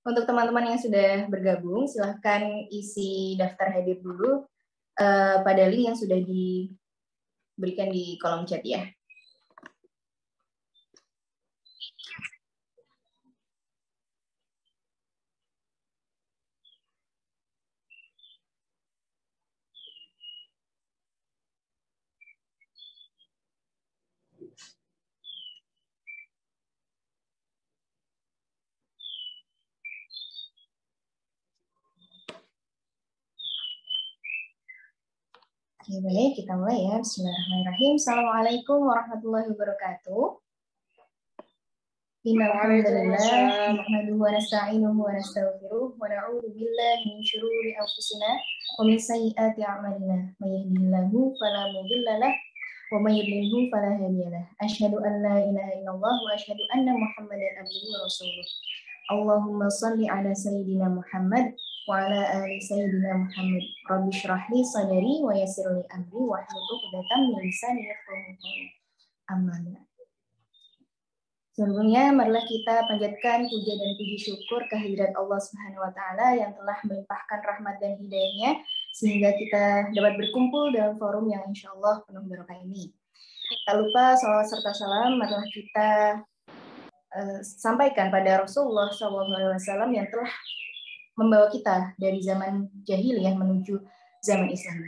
Untuk teman-teman yang sudah bergabung, silahkan isi daftar hadir dulu pada link yang sudah diberikan di kolom chat ya. Oke, baik, kita mulai ya. Bismillahirrahmanirrahim. Assalamualaikum warahmatullahi wabarakatuh. Innalhamdulillah nahmaduhu wa nasta'inuhu wa nastaghfiruh wa na'udzu billahi min syururi anfusina wa min sayyiati a'malina. May yahdihillahu fala mudilla lahu wa may yudlilhu fala hadiya lahu. Asyhadu an la ilaha illallah wa asyhadu anna Muhammadan abduhu wa rasuluh. Allahumma shalli ala sayyidina Muhammad wa ala ali sayyidina Muhammad. Rabbi shrah li sadri wa yassir li amri wa hlul 'uqdatam min lisani yafqahu qawli. Amma ba'd. Sebelumnya, marilah kita panjatkan puja dan puji syukur kehadirat Allah Subhanahu wa Ta'ala yang telah melimpahkan rahmat dan hidayahnya sehingga kita dapat berkumpul dalam forum yang insya Allah penuh barokah ini. Tak lupa salawat serta salam marilah kita sampaikan pada Rasulullah SAW yang telah membawa kita dari zaman jahiliyah menuju zaman Islam.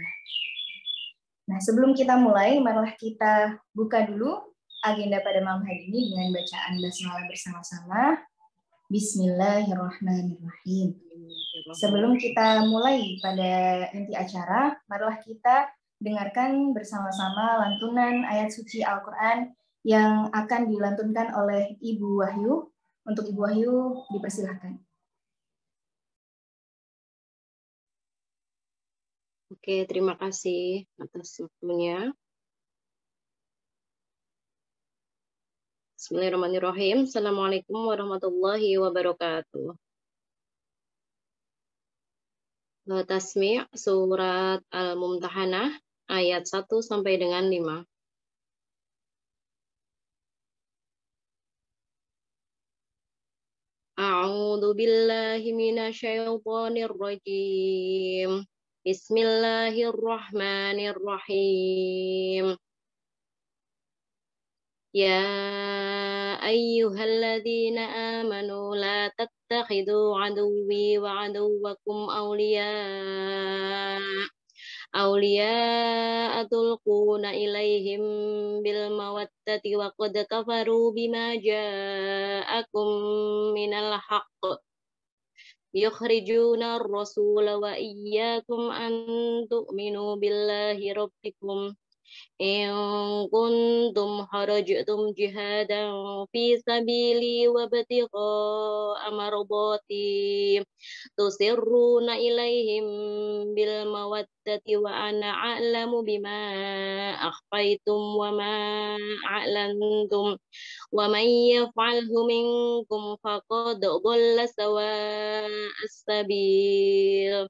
Nah, sebelum kita mulai, marilah kita buka dulu agenda pada malam hari ini dengan bacaan basmalah bersama-sama. Bismillahirrahmanirrahim. Sebelum kita mulai pada inti acara, marilah kita dengarkan bersama-sama lantunan ayat suci Al-Quran yang akan dilantunkan oleh Ibu Wahyu. Untuk Ibu Wahyu, dipersilahkan. Oke, terima kasih atas waktunya. Bismillahirrahmanirrahim. Assalamualaikum warahmatullahi wabarakatuh. Tasmi' surat Al-Mumtahanah ayat 1 sampai dengan 5. A'udzu billahi minasyaitonir rajim. Bismillahirrahmanirrahim. Ya ayyuhalladzina amanu la tattakhidhu aduwwi wa aduwwakum awliya tulquna ilaihim bil mawaddati wa qad kafaru bima ja'akum minal haqq yukhrijuna ar-rasula wa iyyakum an tu'minu billahi rabbikum in kuntum harajtum jihadan fi sabili wa batigha'a mardati tusirruna ilaihim bil mawaddati wa ana a'lamu bima akhfaytum wa ma a'lantum wa man yaf'alhu minkum faqad dhalla sawa'as sabil.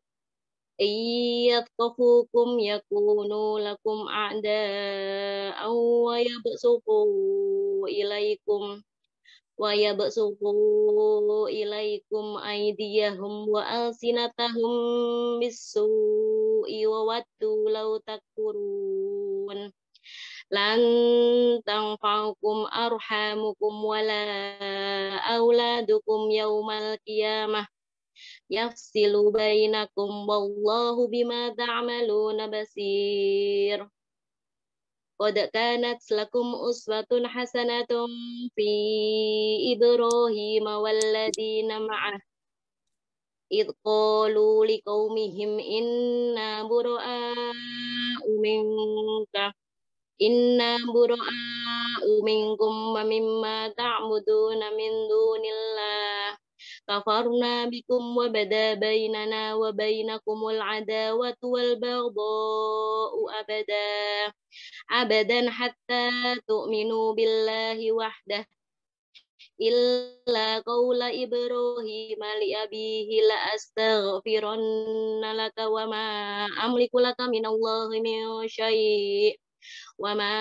Iyatqafukum yakunu lakum a'da'an wa yabsutu ilaikum aydiyahum wa alsinatahum bis-su'i wa waddu law takfurun lan tanfa'ukum arhamukum wala auladukum yaumal qiyamah yafsilu bainakum wallahu bima ta'maluna basir. Qad kanat lakum uswatun hasanatun fi Ibrahim walladzina ma'ah idh qalu liqaumihim inna bura'a'u minkum wa mimma ta'buduna min dunillah kafarna bikum wa bada bainana wa bainakumul adawatu wal baghdha'u abadan hatta tu'minu billahi wahdah illa qawla Ibrahim li abihi la astaghfiranna laka wa ma amliku laka minallahi min syai' wa ma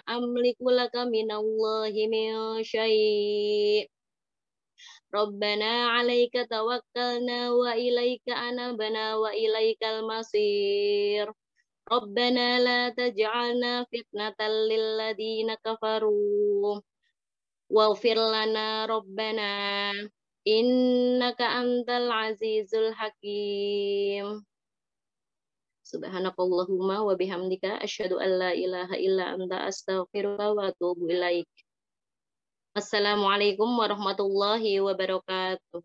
amliku laka minallahi min syai' Rabbana 'alaika tawakkalna wa ilaika anabna wa ilaikal masir. Rabbana la taj'alna fitnatan lil ladzina kafaru waghfir lana rabbana innaka antal azizul hakim. Subhanakallahumma wa bihamdika asyhadu an la ilaha illa anta astaghfiruka wa atubu ilaik. Assalamualaikum warahmatullahi wabarakatuh.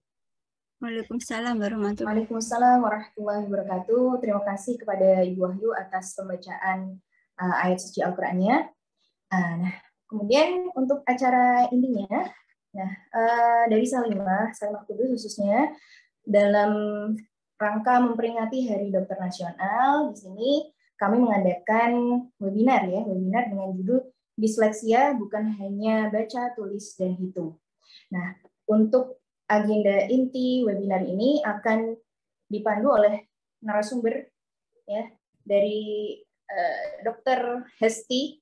Waalaikumsalam warahmatullahi Waalaikumsalam warahmatullahi wabarakatuh. Terima kasih kepada Ibu Wahyu atas pembacaan ayat suci Al-Qur'annya. Nah, kemudian untuk acara intinya, dari Salimah Kudus khususnya dalam rangka memperingati Hari Dokter Nasional, di sini kami mengadakan webinar dengan judul Disleksia Bukan Hanya Baca, Tulis, dan Hitung. Nah, untuk agenda inti webinar ini akan dipandu oleh narasumber dari Dr. Hesti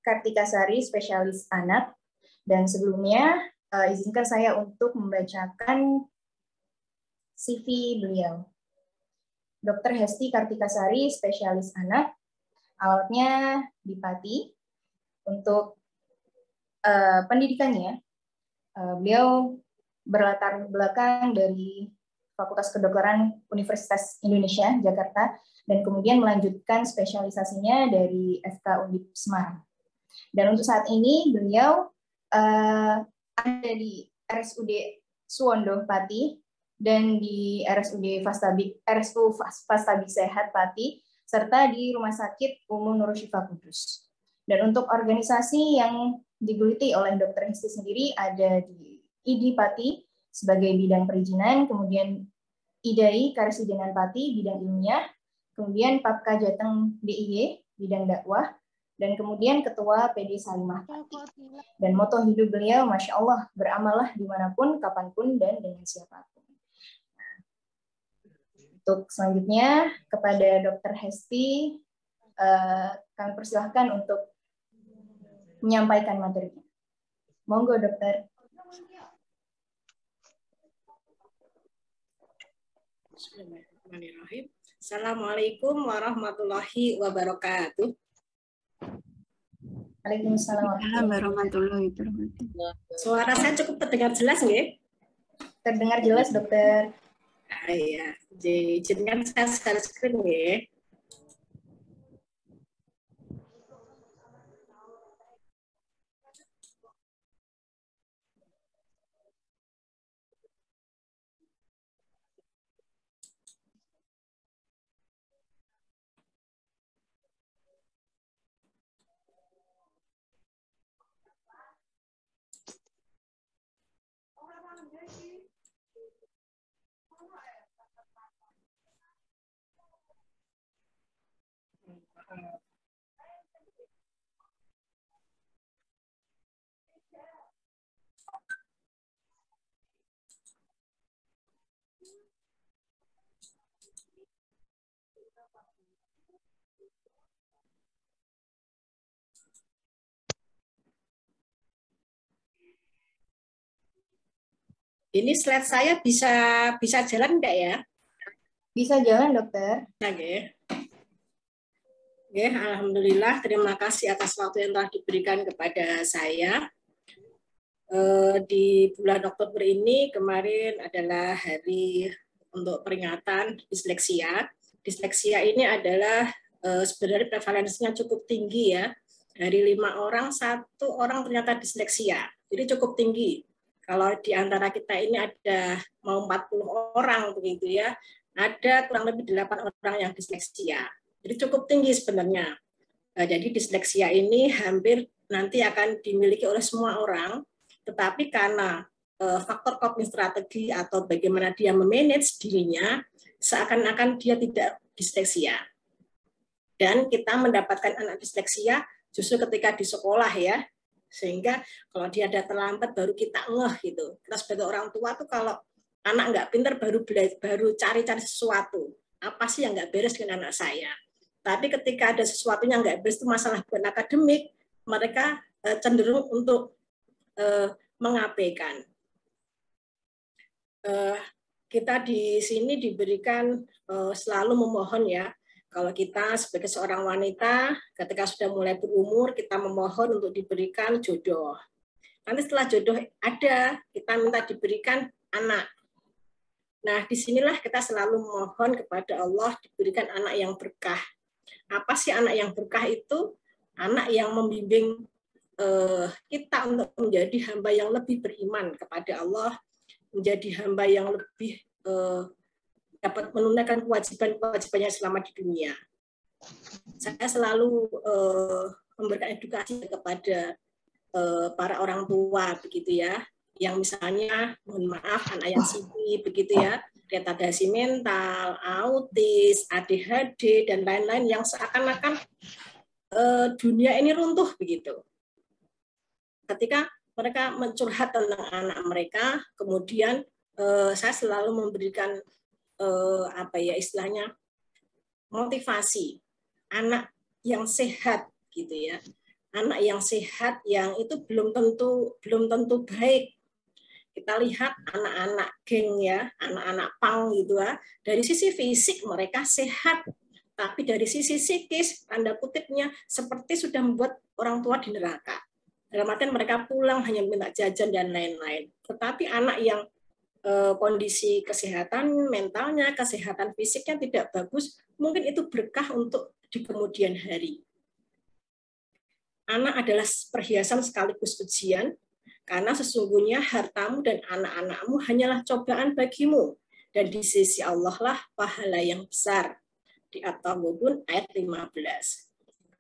Kartikasari, spesialis anak. Dan sebelumnya izinkan saya untuk membacakan CV beliau. Dr. Hesti Kartikasari, spesialis anak, alatnya di Pati. Untuk pendidikannya, beliau berlatar belakang dari Fakultas Kedokteran Universitas Indonesia, Jakarta, dan kemudian melanjutkan spesialisasinya dari FK Undip Semarang. Dan untuk saat ini, beliau ada di RSUD Suwondo Pati, dan di RSU Fastabik Sehat Pati, serta di Rumah Sakit Umum Nur Syifa Kudus. Dan untuk organisasi yang digeluti oleh Dr. Hesti sendiri ada di IDI Pati sebagai bidang perizinan, kemudian IDAI Karesidenan Pati bidang ilmiah, kemudian Papka Jateng DIY bidang dakwah, dan kemudian Ketua PD Salimah Pati. Dan moto hidup beliau, Masya Allah, beramallah dimanapun, kapanpun, dan dengan siapapun. Untuk selanjutnya, kepada Dr. Hesti, kami persilahkan untuk menyampaikan materinya. Monggo, Dokter. Bismillahirrahmanirrahim. Assalamualaikum warahmatullahi wabarakatuh. Waalaikumsalam warahmatullahi wabarakatuh. Suara saya cukup terdengar jelas nggih? Terdengar jelas, Dokter. Iya, izinkan saya share screen nggih. Ini slide saya bisa jalan enggak ya? Bisa jalan, Dokter. Oke. Oke, alhamdulillah, terima kasih atas waktu yang telah diberikan kepada saya. Di bulan Oktober ini kemarin adalah hari untuk peringatan disleksia. Disleksia ini adalah sebenarnya prevalensinya cukup tinggi ya. Dari 5 orang, 1 orang ternyata disleksia. Jadi cukup tinggi. Kalau di antara kita ini ada mau 40 orang begitu ya, ada kurang lebih 8 orang yang disleksia. Jadi cukup tinggi sebenarnya. Jadi disleksia ini hampir nanti akan dimiliki oleh semua orang, tetapi karena faktor coping strategi atau bagaimana dia memanage dirinya, seakan-akan dia tidak disleksia. Dan kita mendapatkan anak disleksia justru ketika di sekolah ya, sehingga kalau dia ada terlambat baru kita ngeh gitu. Kita sebagai orang tua tuh kalau anak nggak pintar baru cari-cari sesuatu. Apa sih yang nggak beres dengan anak saya? Tapi ketika ada sesuatu yang nggak beres itu masalah bukan akademik, mereka cenderung untuk mengabaikan. kita di sini diberikan selalu memohon ya. Kalau kita sebagai seorang wanita, ketika sudah mulai berumur, kita memohon untuk diberikan jodoh. Nanti setelah jodoh ada, kita minta diberikan anak. Nah, disinilah kita selalu mohon kepada Allah diberikan anak yang berkah. Apa sih anak yang berkah itu? Anak yang membimbing kita untuk menjadi hamba yang lebih beriman kepada Allah, menjadi hamba yang lebih dapat menunaikan kewajiban-kewajibannya selama di dunia. Saya selalu memberikan edukasi kepada para orang tua begitu ya, yang misalnya mohon maaf anak yang sipil begitu ya, retardasi mental, autis, ADHD dan lain-lain yang seakan-akan dunia ini runtuh begitu. Ketika mereka mencurhat tentang anak mereka, kemudian saya selalu memberikan istilahnya motivasi anak yang sehat gitu ya, anak yang sehat yang itu belum tentu baik. Kita lihat anak-anak geng ya, anak-anak pang gitu ya, dari sisi fisik mereka sehat, tapi dari sisi psikis tanda kutipnya seperti sudah membuat orang tua di neraka. Dalam artian mereka pulang hanya minta jajan dan lain-lain. Tetapi anak yang kondisi kesehatan mentalnya, kesehatan fisiknya tidak bagus, mungkin itu berkah untuk di kemudian hari. Anak adalah perhiasan sekaligus ujian, karena sesungguhnya hartamu dan anak-anakmu hanyalah cobaan bagimu, dan di sisi Allah lah pahala yang besar. Di At-Taghabun ayat 15.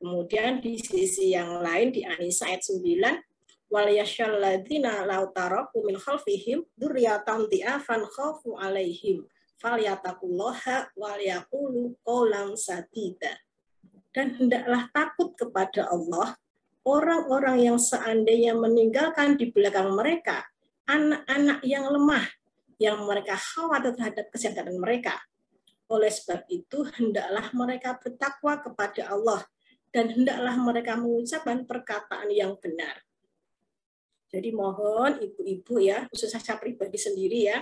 Kemudian di sisi yang lain di An-Nisa ayat 9, wal yashalladzina law taraku min khalfihim dzurriyyatan dhi'afan khafu 'alaihim falyattaqullaha wal yaqulu qawlan sadida. Dan hendaklah takut kepada Allah orang-orang yang seandainya meninggalkan di belakang mereka anak-anak yang lemah, yang mereka khawatir terhadap kesehatan mereka. Oleh sebab itu hendaklah mereka bertakwa kepada Allah dan hendaklah mereka mengucapkan perkataan yang benar. Jadi mohon ibu-ibu ya, khususnya saya pribadi sendiri ya,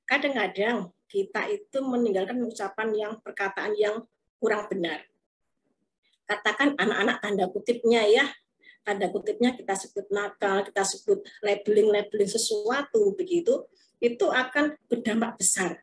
kadang-kadang kita itu meninggalkan ucapan yang perkataan yang kurang benar. Katakan anak-anak tanda kutipnya ya, tanda kutipnya kita sebut nakal, kita sebut labeling sesuatu begitu, itu akan berdampak besar.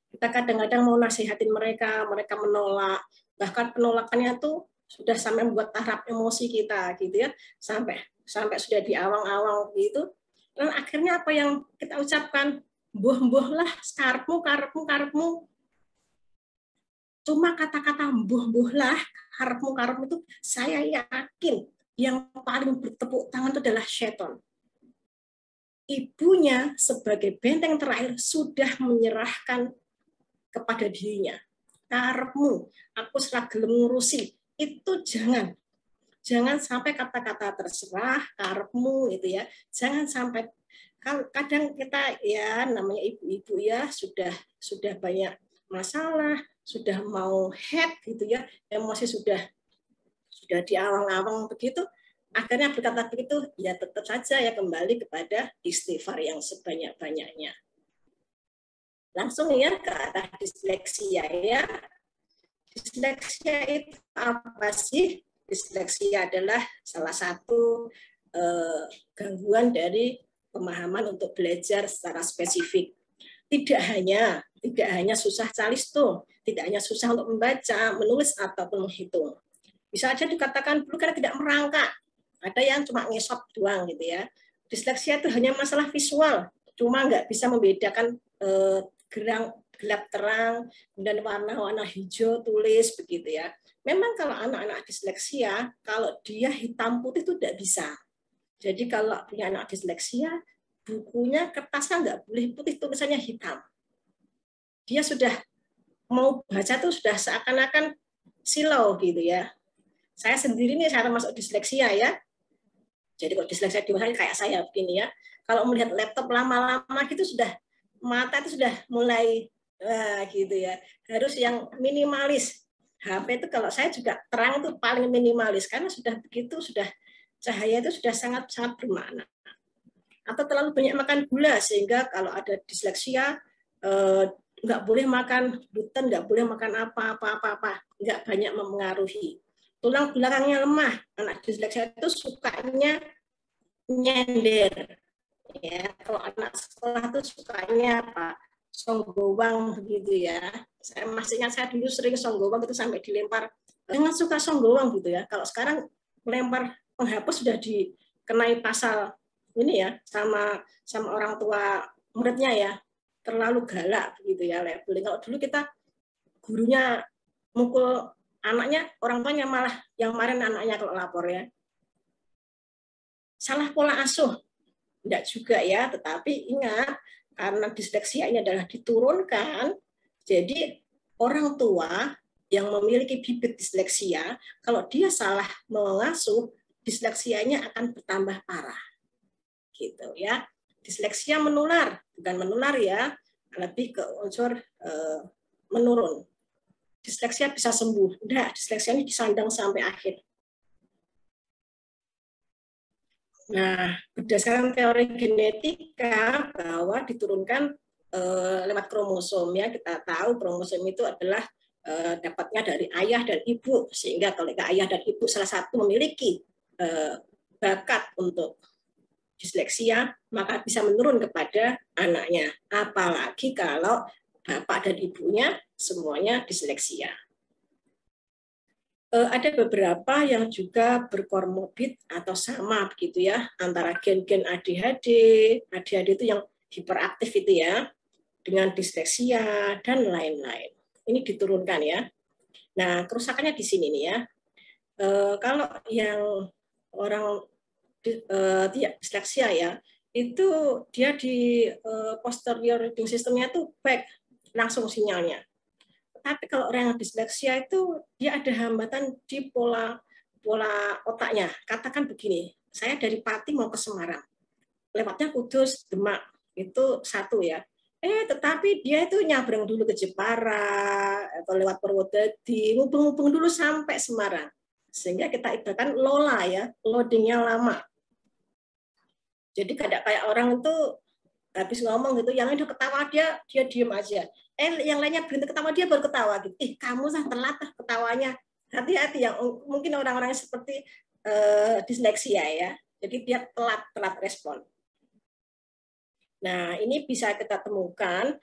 Kita kadang-kadang mau nasihatin mereka, mereka menolak, bahkan penolakannya tuh sudah sampai membuat tahap emosi kita gitu ya, sampai sudah di awang-awang gitu. Dan akhirnya apa yang kita ucapkan? Mbuh-mbuh lah, karepmu. Cuma kata-kata mbuh-mbuh lah, karepmu itu saya yakin yang paling bertepuk tangan itu adalah syaitan. Ibunya sebagai benteng terakhir sudah menyerahkan kepada dirinya. Karepmu, aku serah gelem ngurusi. Itu jangan sampai kata-kata terserah, karepmu itu ya. Jangan sampai, kadang kita ya namanya ibu-ibu ya sudah banyak masalah, sudah mau head gitu ya, emosi sudah di awang-awang begitu, akhirnya berkata begitu, ya tetap saja ya kembali kepada istighfar yang sebanyak-banyaknya. Langsung ya ke arah disleksia ya. Disleksia itu apa sih? Disleksia adalah salah satu gangguan dari pemahaman untuk belajar secara spesifik. Tidak hanya susah calistung, tidak hanya susah untuk membaca, menulis ataupun menghitung. Bisa aja dikatakan dulu karena tidak merangkak. Ada yang cuma ngesot doang gitu ya. Disleksia itu hanya masalah visual, cuma nggak bisa membedakan gelap terang dan warna-warna hijau tulis begitu ya. Memang kalau anak-anak disleksia, kalau dia hitam putih itu tidak bisa. Jadi kalau punya anak disleksia, bukunya kertasnya nggak boleh putih, tulisannya hitam. Dia sudah mau baca tuh sudah seakan-akan silau gitu ya. Saya sendiri nih saya termasuk disleksia ya. Jadi kalau disleksia dewasa kayak saya begini ya. Kalau melihat laptop lama-lama gitu sudah mata itu sudah mulai gitu ya. Harus yang minimalis. HP itu kalau saya juga terang itu paling minimalis karena sudah begitu, sudah cahaya itu sudah sangat bermakna. atau terlalu banyak makan gula sehingga kalau ada disleksia nggak boleh makan gluten, nggak boleh makan apa-apa, nggak banyak mempengaruhi. Tulang belakangnya lemah, anak disleksia itu sukanya nyender. Ya, kalau anak sekolah tuh sukanya apa? Songgowang begitu ya. Saya masih ingat saya dulu sering songgowang itu sampai dilempar. Jangan suka songgowang gitu ya. Kalau sekarang melempar penghapus sudah dikenai pasal ini ya sama orang tua muridnya ya. Terlalu galak begitu ya labeling. Kalau dulu kita gurunya mukul anaknya, orang tuanya malah yang kemarin anaknya kalau lapor ya. Salah pola asuh. Tidak juga ya, tetapi ingat karena disleksia ini adalah diturunkan, jadi orang tua yang memiliki bibit disleksia, kalau dia salah mengasuh, disleksianya akan bertambah parah. Gitu ya. Disleksia menular, bukan menular ya, lebih ke unsur menurun. Disleksia bisa sembuh, udah disleksia ini disandang sampai akhir. Nah, berdasarkan teori genetika bahwa diturunkan lewat kromosom ya, kita tahu kromosom itu adalah dapatnya dari ayah dan ibu, sehingga kalau ayah dan ibu salah satu memiliki bakat untuk disleksia, maka bisa menurun kepada anaknya. Apalagi kalau bapak dan ibunya semuanya disleksia. Ada beberapa yang juga berkomorbid atau sama begitu ya, antara gen-gen ADHD itu yang hiperaktif itu ya, dengan disleksia dan lain-lain. Ini diturunkan ya. Nah, kerusakannya di sini nih ya. Kalau yang orang disleksia ya, itu dia di posterior reading systemnya itu baik langsung sinyalnya. Tapi kalau orang yang disleksia itu dia ada hambatan di pola otaknya. Katakan begini, saya dari Pati mau ke Semarang, lewatnya Kudus, Demak, itu satu ya. Tetapi dia itu nyabrang dulu ke Jepara atau lewat Purwodadi, ngubung-ngubung dulu sampai Semarang. Sehingga kita ibaratkan lola ya, loadingnya lama. Jadi kayak orang itu habis ngomong gitu, yang udah ketawa dia diem aja. Yang lainnya berhenti ketawa, dia baru ketawa gitu. Kamu telat ketawanya. Hati-hati yang mungkin orang-orang seperti disleksia ya. Jadi dia telat respon. Nah, ini bisa kita temukan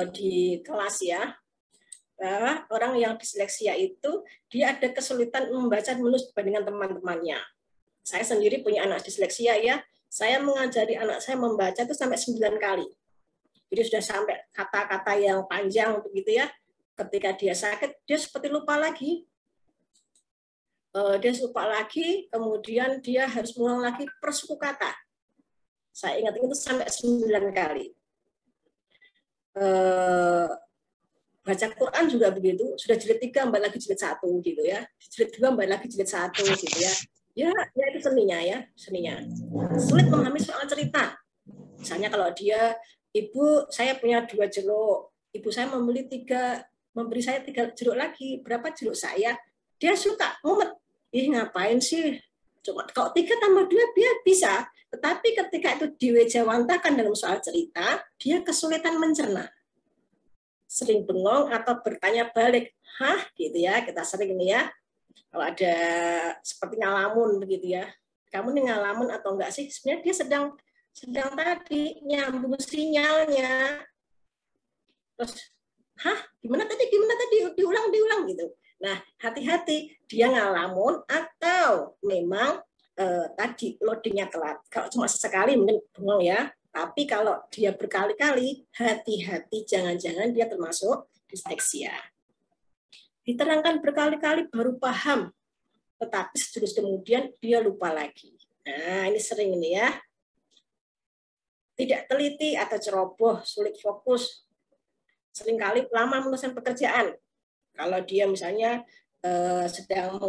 di kelas ya. Bahwa orang yang disleksia itu dia ada kesulitan membaca menulis dibandingkan teman-temannya. Saya sendiri punya anak disleksia ya. Saya mengajari anak saya membaca itu sampai 9 kali. Jadi sudah sampai kata-kata yang panjang begitu ya. Ketika dia sakit, dia seperti lupa lagi. Dia lupa lagi, kemudian dia harus mengulang lagi per suku kata. Saya ingat itu sampai 9 kali. Baca Quran juga begitu. Sudah jilid 3, mbak lagi jilid 1 gitu ya. Jilid 2, mbak lagi jilid 1 gitu ya. Ya itu seninya ya, seninya. Sulit memahami soal cerita. Misalnya kalau dia Ibu, saya punya 2 jeruk. Ibu saya memberi saya 3 jeruk lagi. Berapa jeruk saya? Dia suka ngumet. Ngapain sih? Cuma kalau 3 tambah 2 dia bisa. Tetapi ketika itu diwejawantakan dalam soal cerita, dia kesulitan mencerna. Sering bengong atau bertanya balik. Hah? Gitu ya. Kita sering ini ya. Kalau ada seperti ngalamun begitu ya. Kamu nih ngalamun atau enggak sih? Sebenarnya dia sedang tadi nyambung sinyalnya. Terus, gimana tadi diulang gitu. Nah, hati-hati dia ngalamun atau memang tadi loadingnya telat. Kalau cuma sesekali mungkin bengong ya. Tapi kalau dia berkali-kali, hati-hati jangan-jangan dia termasuk disleksia. Diterangkan berkali-kali baru paham, tetapi terus kemudian dia lupa lagi. Nah, ini sering ini ya. Tidak teliti atau ceroboh, sulit fokus, seringkali lama menyelesaikan pekerjaan. Kalau dia misalnya sedang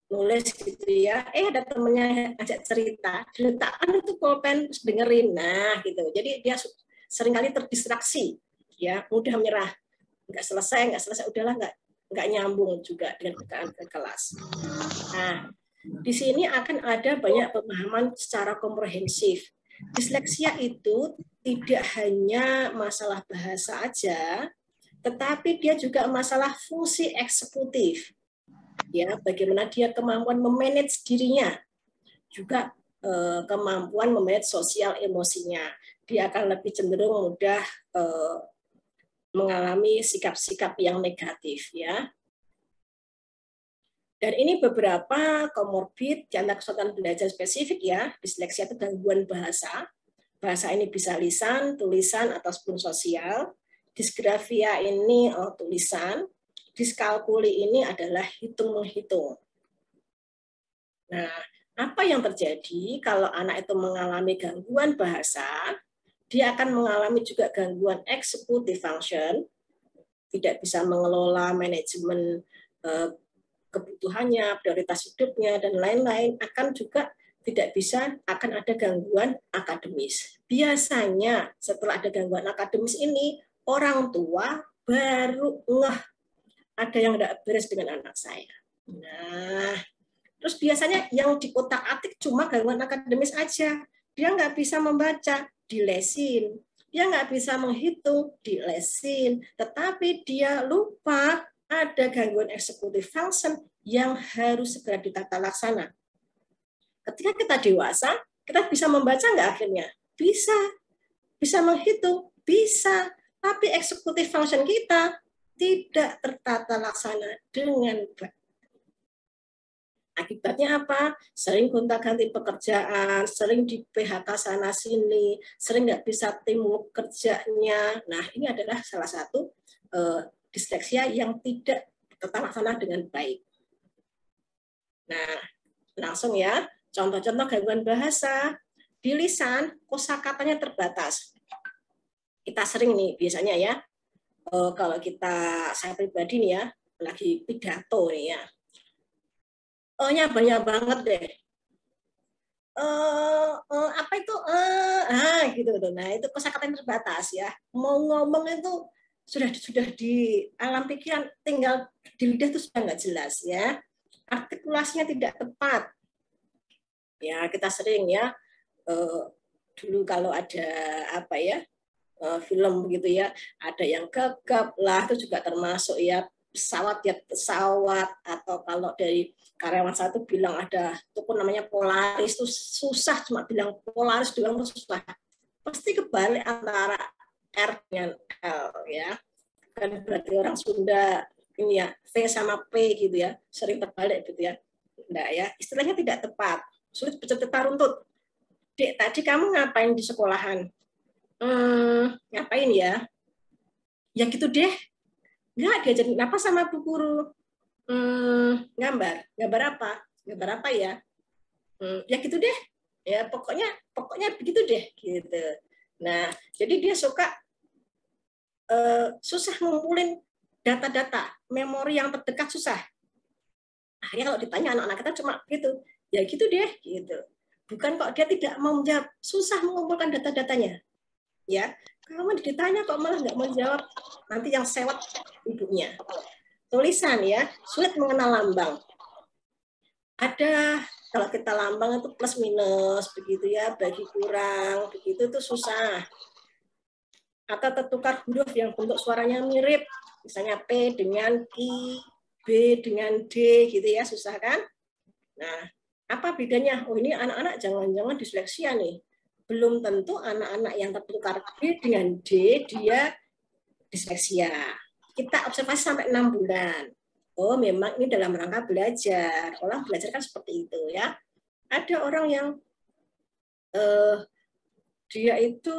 menulis gitu ya, ada temennya ajak cerita, diletakkan itu pulpen dengerin, nah gitu. Jadi dia seringkali terdistraksi, ya mudah menyerah, nggak selesai, udahlah nggak nyambung juga dengan ke kelas. Nah, di sini akan ada banyak pemahaman secara komprehensif. Disleksia itu tidak hanya masalah bahasa aja, tetapi dia juga masalah fungsi eksekutif. Ya, bagaimana dia kemampuan memanage dirinya, juga kemampuan memanage sosial emosinya. Dia akan lebih cenderung mudah mengalami sikap-sikap yang negatif, ya. Dan ini beberapa komorbid di antara kesulitan belajar spesifik, ya. Disleksia itu gangguan bahasa. Bahasa ini bisa lisan, tulisan, ataupun sosial. Disgrafia ini tulisan. Diskalkuli ini adalah hitung-menghitung. Nah, apa yang terjadi kalau anak itu mengalami gangguan bahasa? Dia akan mengalami juga gangguan executive function, tidak bisa mengelola manajemen kebutuhannya, prioritas hidupnya, dan lain-lain, akan juga tidak bisa, akan ada gangguan akademis. Biasanya setelah ada gangguan akademis ini, orang tua baru ngeh ada yang tidak beres dengan anak saya. Nah, terus biasanya yang diotak-atik cuma gangguan akademis aja. Dia nggak bisa membaca, dilesin. Dia nggak bisa menghitung, dilesin. Tetapi dia lupa ada gangguan executive function yang harus segera ditata laksana. Ketika kita dewasa, kita bisa membaca nggak akhirnya? Bisa. Bisa menghitung? Bisa. Tapi executive function kita tidak tertata laksana dengan baik. Akibatnya apa? Sering gonta-ganti pekerjaan, sering di PHK sana-sini, sering nggak bisa teamwork kerjanya. Nah, ini adalah salah satu disleksia yang tidak terlaksana dengan baik. Nah, langsung ya, contoh-contoh gangguan bahasa. Di lisan, kosakatanya terbatas. Kita sering nih, biasanya ya, kalau saya pribadi nih ya, lagi pidato nih ya, nya banyak banget deh. Apa itu? Gitu. Nah, itu kosakata yang terbatas ya. Mau ngomong itu sudah di alam pikiran, tinggal di lidah itu sudah nggak jelas ya. Artikulasinya tidak tepat. Ya, kita sering ya. Dulu kalau ada apa ya, film begitu ya, ada yang gegap lah, itu juga termasuk ya. Pesawat ya pesawat, atau kalau dari karyawan satu bilang ada toko namanya Polaris, itu susah, cuma bilang Polaris doang itu susah. Pasti kebalik antara R dengan L ya. Kan berarti orang Sunda ini ya, V sama P gitu ya, sering terbalik gitu ya. Enggak ya, istilahnya tidak tepat. Sulit bercerita runtut. Dek, tadi kamu ngapain di sekolahan? Ngapain ya? Ya gitu deh. Enggak, diajarin apa sama Bu Guru? Gambar. Gambar apa? Gambar apa ya? Ya gitu deh. Ya pokoknya begitu deh gitu. Nah, jadi dia suka susah ngumpulin data-data, memori yang terdekat susah. Akhirnya kalau ditanya anak-anak kita cuma gitu, ya gitu deh gitu. Bukan kok dia tidak mau menjawab, susah mengumpulkan data-datanya. Ya, kalau ditanya kok malah nggak mau jawab, nanti yang sewot ibunya. Tulisan ya, sulit mengenal lambang. Ada, kalau kita lambang itu plus minus begitu ya, bagi kurang begitu itu susah. Atau tertukar huruf yang bentuk suaranya mirip, misalnya P dengan Q, B dengan D gitu ya, susah kan? Nah, apa bedanya? Oh, ini anak-anak jangan-jangan disleksia nih. Belum tentu anak-anak yang tertukar B dengan D dia disleksia. Kita observasi sampai 6 bulan. Oh, memang ini dalam rangka belajar. Orang belajar kan seperti itu ya. Ada orang yang dia itu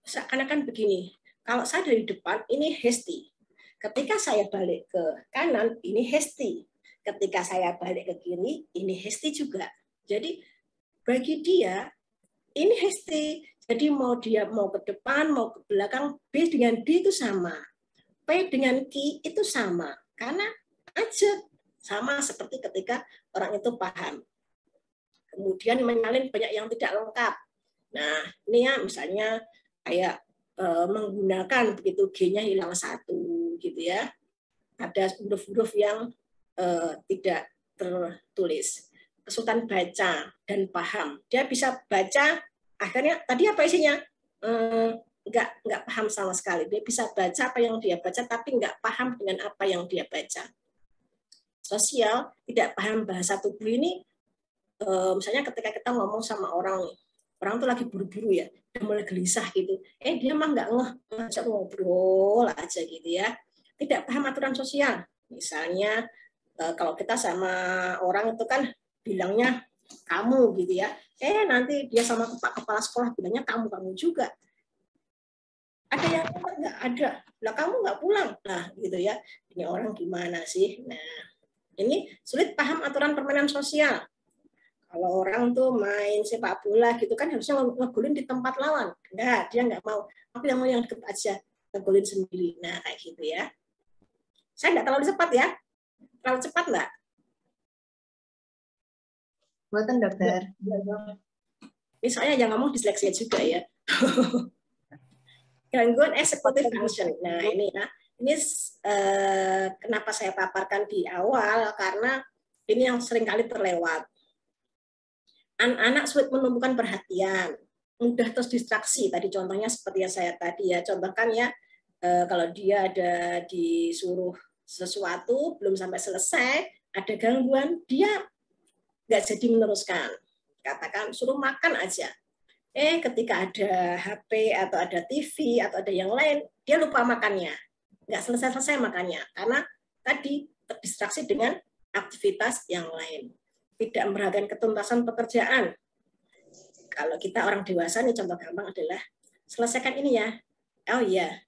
seakan-akan begini. Kalau saya dari depan ini Hesti. Ketika saya balik ke kanan ini Hesti. Ketika saya balik ke kiri ini Hesti juga. Jadi bagi dia ini Hesti. Jadi mau dia mau ke depan, mau ke belakang, B dengan D itu sama. P dengan Q itu sama. Karena aja sama seperti ketika orang itu paham. Kemudian menyalin banyak yang tidak lengkap. Nah, ini ya misalnya kayak menggunakan begitu G-nya hilang satu gitu ya. Ada huruf-huruf yang tidak tertulis. Kesulitan baca dan paham. Dia bisa baca Akhirnya tadi apa isinya? Nggak paham sama sekali. Dia bisa baca apa yang dia baca, tapi nggak paham dengan apa yang dia baca. Sosial, tidak paham bahasa tubuh ini, misalnya ketika kita ngomong sama orang tuh lagi buru-buru ya, udah mulai gelisah gitu. Dia mah nggak ngajak ngobrol aja gitu ya. Tidak paham aturan sosial. Misalnya kalau kita sama orang itu kan bilangnya kamu gitu ya. Nanti dia sama kepala sekolah bilangnya kamu juga. Ada yang nggak ada. Lah kamu nggak pulang. Nah gitu ya. Ini orang gimana sih? Nah ini sulit paham aturan permainan sosial. Kalau orang tuh main sepak bola gitu kan harusnya ngegolin di tempat lawan. Enggak, dia nggak mau. Aku yang mau yang deket aja, ngegolin sendiri. Nah kayak gitu ya. Saya nggak terlalu cepat ya. Terlalu cepat nggak? Buatan dokter. Ini soalnya yang ngomong disleksia juga ya. Gangguan executive function. Nah ini ya. Ini kenapa saya paparkan di awal, karena ini yang seringkali terlewat. Anak-anak sulit menumbuhkan perhatian, mudah terus distraksi. Tadi contohnya seperti yang saya tadi ya, contohkan ya, kalau dia ada disuruh sesuatu belum sampai selesai, ada gangguan, dia nggak jadi meneruskan. Katakan suruh makan aja. Ketika ada HP atau ada TV atau ada yang lain, dia lupa makannya, nggak selesai-selesai makannya, karena tadi terdistraksi dengan aktivitas yang lain. Tidak merhatikan ketuntasan pekerjaan. Kalau kita orang dewasa nih, contoh gampang adalah selesaikan ini ya. Oh iya,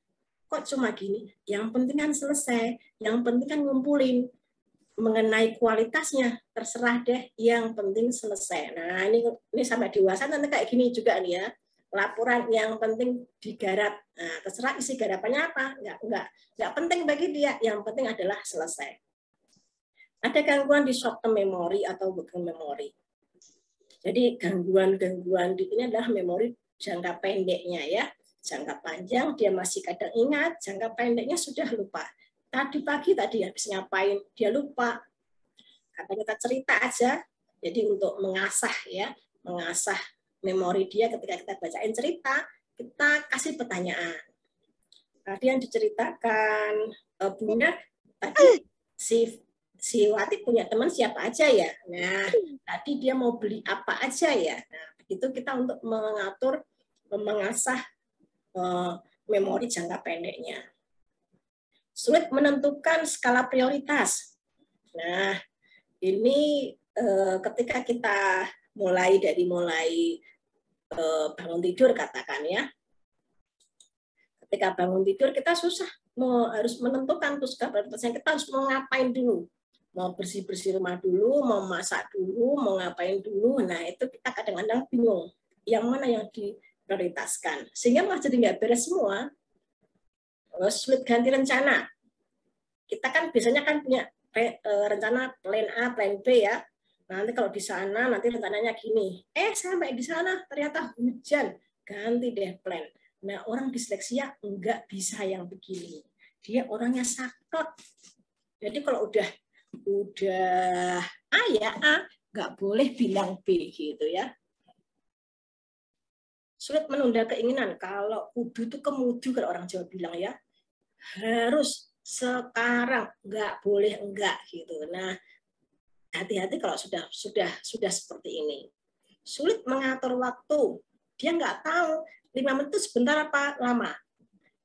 kok cuma gini? Yang penting kan selesai, yang penting kan ngumpulin. Mengenai kualitasnya terserah deh, yang penting selesai. Nah ini sampai dewasa nanti kayak gini juga nih ya. Laporan yang penting digarap. Nah, terserah isi garapannya apa, nggak penting bagi dia. Yang penting adalah selesai. Ada gangguan di short term memory atau working memory. Jadi gangguan ini adalah memori jangka pendeknya ya. Jangka panjang dia masih kadang ingat, jangka pendeknya sudah lupa. Tadi pagi tadi habis ngapain dia lupa. Kata kita cerita aja. Jadi untuk mengasah ya, mengasah memori dia ketika kita bacain cerita, kita kasih pertanyaan. Tadi yang diceritakan Bunda tadi si Wati punya teman siapa aja ya. Nah, tadi dia mau beli apa aja ya. Nah, begitu kita untuk mengatur, mengasah memori jangka pendeknya. Sulit menentukan skala prioritas. Nah, ini ketika kita mulai bangun tidur katakan ya. Ketika bangun tidur kita susah harus menentukan tuh skala prioritasnya, kita harus mau ngapain dulu. Mau bersih-bersih rumah dulu, mau masak dulu, mau ngapain dulu. Nah, itu kita kadang-kadang bingung. Yang mana yang diprioritaskan. Sehingga malah jadi nggak beres semua. Sulit ganti rencana. Kita kan biasanya kan punya rencana plan A, plan B ya. Nanti kalau di sana, nanti rencananya gini. Sampai di sana ternyata hujan. Ganti deh plan. Nah, orang disleksia nggak bisa yang begini. Dia orangnya saklek. Jadi kalau udah A ya A, nggak boleh bilang B gitu ya. Sulit menunda keinginan. Kalau kudu itu kemudu kalau orang Jawa bilang ya. Harus sekarang, nggak boleh enggak gitu. Nah, hati-hati kalau sudah seperti ini. Sulit mengatur waktu. Dia nggak tahu 5 menit itu sebentar apa lama.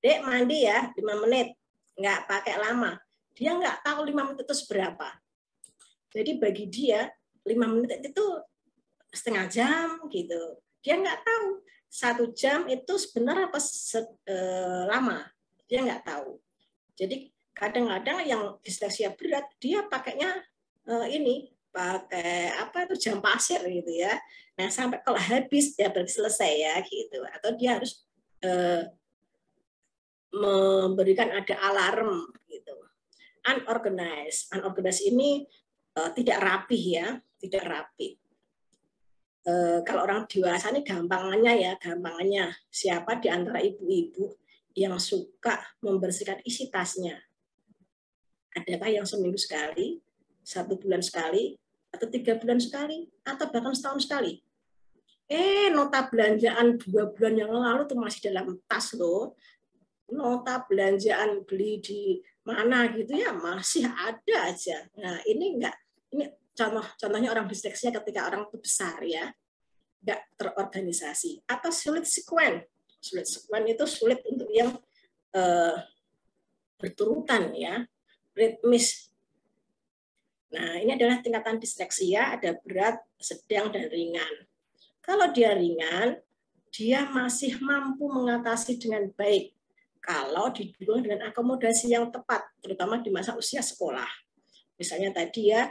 Dek mandi ya 5 menit, nggak pakai lama. Dia nggak tahu 5 menit itu seberapa. Jadi bagi dia 5 menit itu setengah jam gitu. Dia nggak tahu 1 jam itu sebenarnya apa lama. Dia nggak tahu. Jadi kadang-kadang yang disleksia berat dia pakainya pakai apa itu jam pasir gitu ya. Nah sampai kalau habis ya berarti selesai ya gitu. Atau dia harus memberikan ada alarm gitu. Unorganized ini tidak rapih ya, tidak rapi. Kalau orang dewasa ini gampangannya siapa di antara ibu-ibu yang suka membersihkan isi tasnya? Adakah yang seminggu sekali, 1 bulan sekali, atau 3 bulan sekali, atau bahkan setahun sekali? Nota belanjaan 2 bulan yang lalu tuh masih dalam tas loh. Nota belanjaan beli di mana gitu ya masih ada aja. Nah ini enggak, ini contohnya orang disleksia ketika orang itu besar ya, enggak terorganisasi atau sulit sekuen. Sulit sekuen itu sulit untuk yang berturutan ya, ritmis. Nah ini adalah tingkatan disleksia, ada berat, sedang, dan ringan. Kalau dia ringan, dia masih mampu mengatasi dengan baik kalau didukung dengan akomodasi yang tepat, terutama di masa usia sekolah. Misalnya tadi ya,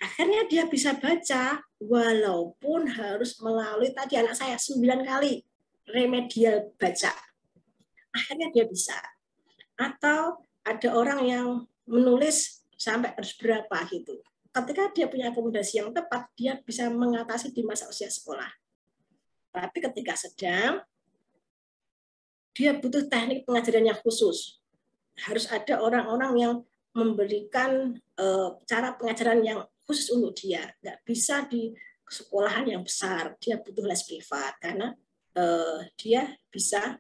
akhirnya dia bisa baca, walaupun harus melalui tadi anak saya 9 kali remedial baca. Akhirnya dia bisa. Atau ada orang yang menulis sampai harus berapa gitu. Ketika dia punya akomodasi yang tepat, dia bisa mengatasi di masa usia sekolah. Tapi ketika sedang, dia butuh teknik pengajaran yang khusus. Harus ada orang-orang yang memberikan cara pengajaran yang khusus untuk dia. Nggak bisa di sekolahan yang besar. Dia butuh les privat karena dia bisa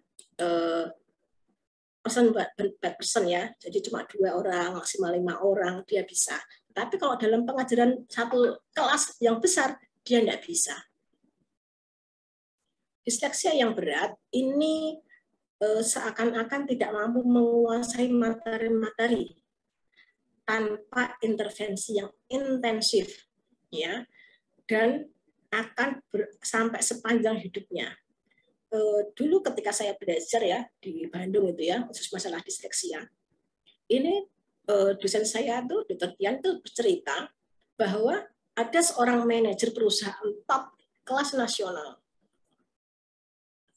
person by person ya. Jadi cuma 2 orang, maksimal 5 orang dia bisa. Tapi kalau dalam pengajaran satu kelas yang besar, dia nggak bisa. Disleksia yang berat ini seakan-akan tidak mampu menguasai materi-materi tanpa intervensi yang intensif, ya, dan akan sampai sepanjang hidupnya. Dulu ketika saya belajar ya di Bandung itu ya, khusus masalah disleksia, ini dosen saya tuh, Dr. Tian tuh bercerita bahwa ada seorang manajer perusahaan top kelas nasional.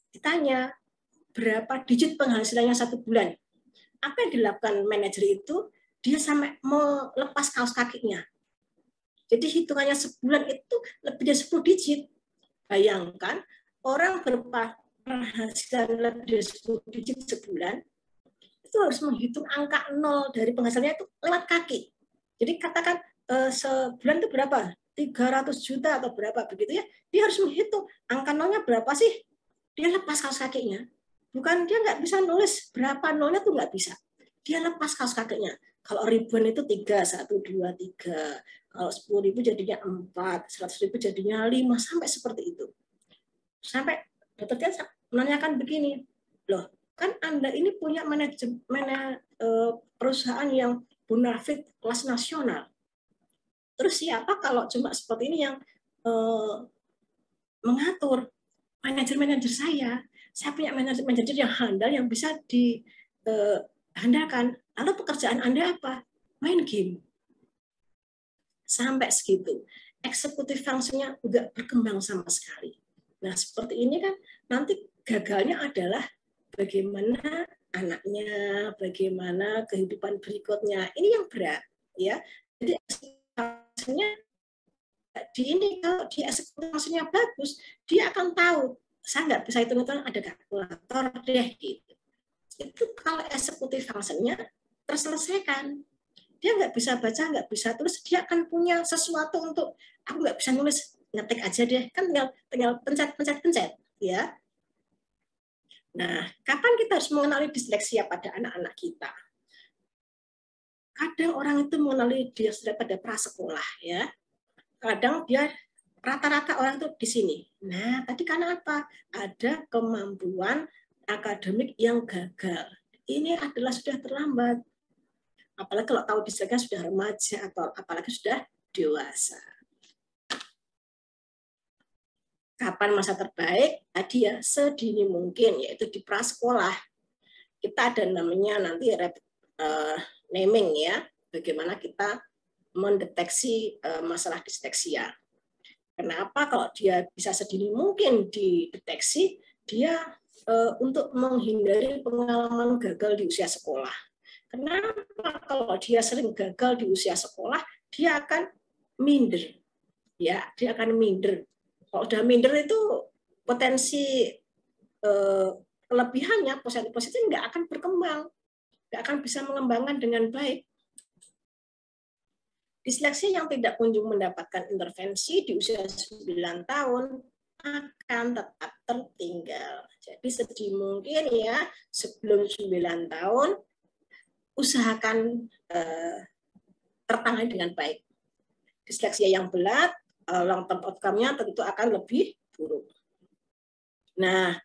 Ditanya, berapa digit penghasilannya 1 bulan. Apa yang dilakukan manajer itu, dia sampai melepas kaos kakinya. Jadi hitungannya sebulan itu lebih dari 10 digit. Bayangkan, orang berpenghasilan lebih dari 10 digit sebulan, itu harus menghitung angka 0 dari penghasilannya itu lewat kaki. Jadi katakan sebulan itu berapa? 300 juta atau berapa begitu ya. Dia harus menghitung angka 0-nya berapa sih. Dia lepas kaos kakinya. Bukan dia nggak bisa nulis berapa nolnya tuh nggak bisa. Dia lepas kaos kakinya. Kalau ribuan itu 3, 1, 2, 3. Kalau 10.000 jadinya 4, 100.000 jadinya 5, sampai seperti itu. Sampai dokter dia menanyakan begini, loh kan Anda ini punya perusahaan yang bonafit kelas nasional. Terus siapa kalau cuma seperti ini yang mengatur? Manajer-manajer saya punya manajer yang handal yang bisa diandalkan. Lalu pekerjaan Anda apa? Main game. Sampai segitu. Eksekutif fungsinya juga berkembang sama sekali. Nah, seperti ini kan nanti gagalnya adalah bagaimana anaknya, bagaimana kehidupan berikutnya. Ini yang berat, ya. Jadi fungsinya di ini kalau di eksekutif fungsinya bagus, dia akan tahu saya nggak bisa hitung-hitung, ada kalkulator deh gitu. Itu kalau eksekutif fungsinya terselesaikan. Dia nggak bisa baca, nggak bisa tulis, dia akan punya sesuatu untuk, aku nggak bisa nulis, ngetik aja deh, kan tinggal pencet, ya. Nah, kapan kita harus mengenali disleksia pada anak-anak kita? Kadang orang itu mengenali dia sudah pada prasekolah, ya. Kadang dia rata-rata orang itu di sini. Nah, tadi karena apa? Ada kemampuan akademik yang gagal. Ini adalah sudah terlambat. Apalagi kalau tahu disleksia sudah remaja atau apalagi sudah dewasa. Kapan masa terbaik? Tadi ya, sedini mungkin, yaitu di prasekolah. Kita ada namanya nanti naming ya, bagaimana kita mendeteksi masalah disleksia. Kenapa? Kalau dia bisa sedini mungkin dideteksi, dia untuk menghindari pengalaman gagal di usia sekolah. Kenapa? Kalau dia sering gagal di usia sekolah, dia akan minder. Ya, dia akan minder. Kalau udah minder itu potensi kelebihannya, positif nggak akan berkembang, nggak akan bisa mengembangkan dengan baik. Disleksia yang tidak kunjung mendapatkan intervensi di usia 9 tahun, akan tetap tertinggal. Jadi sedini mungkin ya sebelum 9 tahun usahakan tertangani dengan baik. Disleksia yang berat, long term outcome-nya tentu akan lebih buruk. Nah,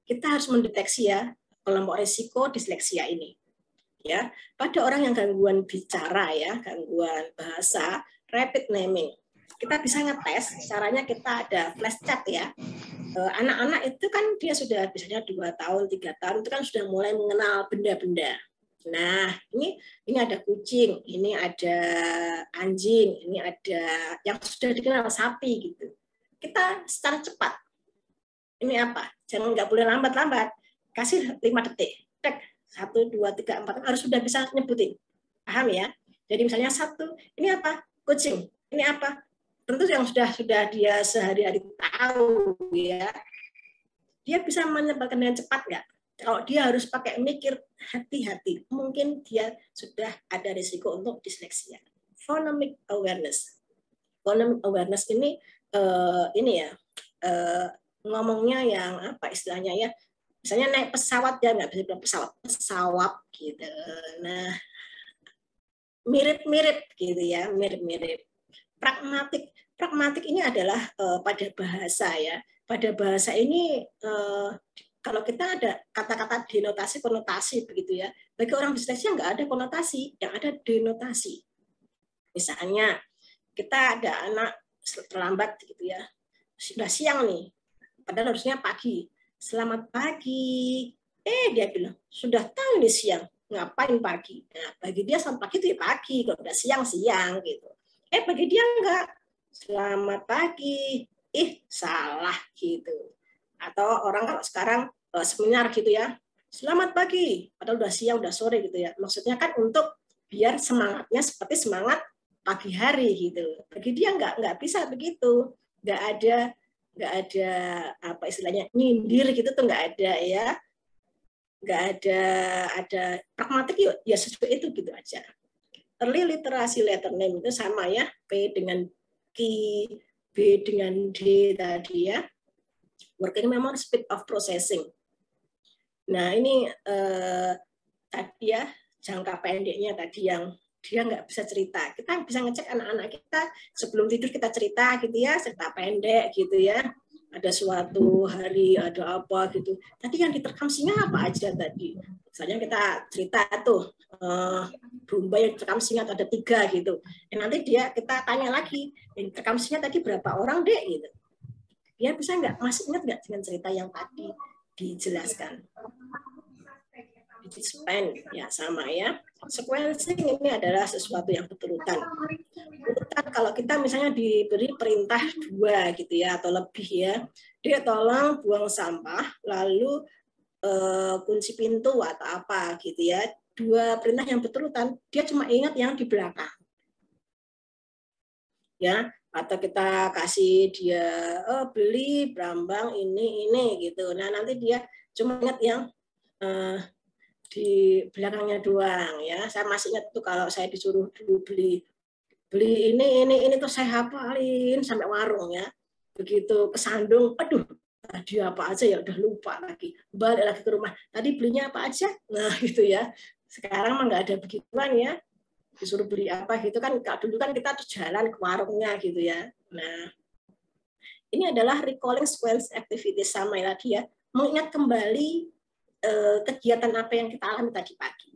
kita harus mendeteksi ya kelompok risiko disleksia ini. Ya, pada orang yang gangguan bicara ya, gangguan bahasa, rapid naming. Kita bisa ngetes, caranya kita ada flash chat ya. Anak-anak itu kan dia sudah biasanya 2 tahun, 3 tahun itu kan sudah mulai mengenal benda-benda. Nah, ini ada kucing, ini ada anjing, ini ada yang sudah dikenal sapi gitu. Kita secara cepat. Ini apa? Jangan nggak boleh lambat-lambat. Kasih 5 detik. Tek, 1, 2, 3, 4 harus sudah bisa nyebutin. Paham ya? Jadi misalnya 1, ini apa? Kucing. Ini apa? Tentu yang sudah dia sehari-hari tahu ya. Dia bisa menyebarkan dengan cepat nggak? Kalau dia harus pakai mikir hati-hati, mungkin dia sudah ada risiko untuk disleksia. Phonemic awareness. Phonemic awareness ini ya ngomongnya yang apa istilahnya ya? Misalnya naik pesawat ya nggak bisa bilang pesawat gitu. Nah, mirip-mirip gitu ya, mirip-mirip. Pragmatik ini adalah pada bahasa ya. Pada bahasa ini kalau kita ada kata-kata denotasi, konotasi begitu ya. Bagi orang disleksia nggak ada konotasi, yang ada denotasi. Misalnya kita ada anak terlambat gitu ya, sudah siang nih, padahal harusnya pagi. Selamat pagi. Dia bilang sudah tahu nih siang, ngapain pagi? Nah, bagi dia selamat pagi itu ya pagi, kalau udah siang gitu. Bagi dia enggak. Selamat pagi. Salah gitu. Atau orang kalau sekarang seminar gitu ya, selamat pagi, padahal udah siang, udah sore gitu ya. Maksudnya kan untuk biar semangatnya seperti semangat pagi hari gitu. Bagi dia nggak bisa begitu, nggak ada apa istilahnya nyindir gitu tuh nggak ada ya, nggak ada pragmatik ya sesuai itu gitu aja. Early literasi letter name itu sama ya, P dengan Q, B dengan D tadi ya. Working memory, speed of processing. Nah ini tadi ya jangka pendeknya tadi yang dia nggak bisa cerita. Kita bisa ngecek anak-anak kita sebelum tidur kita cerita gitu ya, cerita pendek gitu ya. Ada suatu hari ada apa gitu. Tadi yang diterekam singa apa aja tadi. Misalnya kita cerita tuh domba yang diterekam singa ada 3 gitu. Nanti kita tanya lagi, yang diterekam singa tadi berapa orang dek gitu. Dia bisa nggak masih ingat nggak dengan cerita yang tadi dijelaskan. Span ya sama ya. Sequencing ini adalah sesuatu yang berurutan. Urutan kalau kita misalnya diberi perintah 2 gitu ya atau lebih ya, dia tolong buang sampah lalu kunci pintu atau apa gitu ya. 2 perintah yang berurutan, dia cuma ingat yang di belakang. Ya, atau kita kasih dia beli brambang ini gitu. Nah, nanti dia cuma ingat yang di belakangnya doang ya. Saya masih ingat tuh kalau saya disuruh dulu beli ini tuh saya hafalin sampai warung ya. Begitu kesandung, aduh tadi apa aja ya udah lupa lagi. Balik lagi ke rumah. Tadi belinya apa aja? Nah, gitu ya. Sekarang mah nggak ada begituan ya. Disuruh beli apa gitu kan, dulu kan kita tuh jalan ke warungnya gitu ya. Nah, ini adalah recalling sequence activities sama lagi ya. Mengingat kembali kegiatan apa yang kita alami tadi pagi.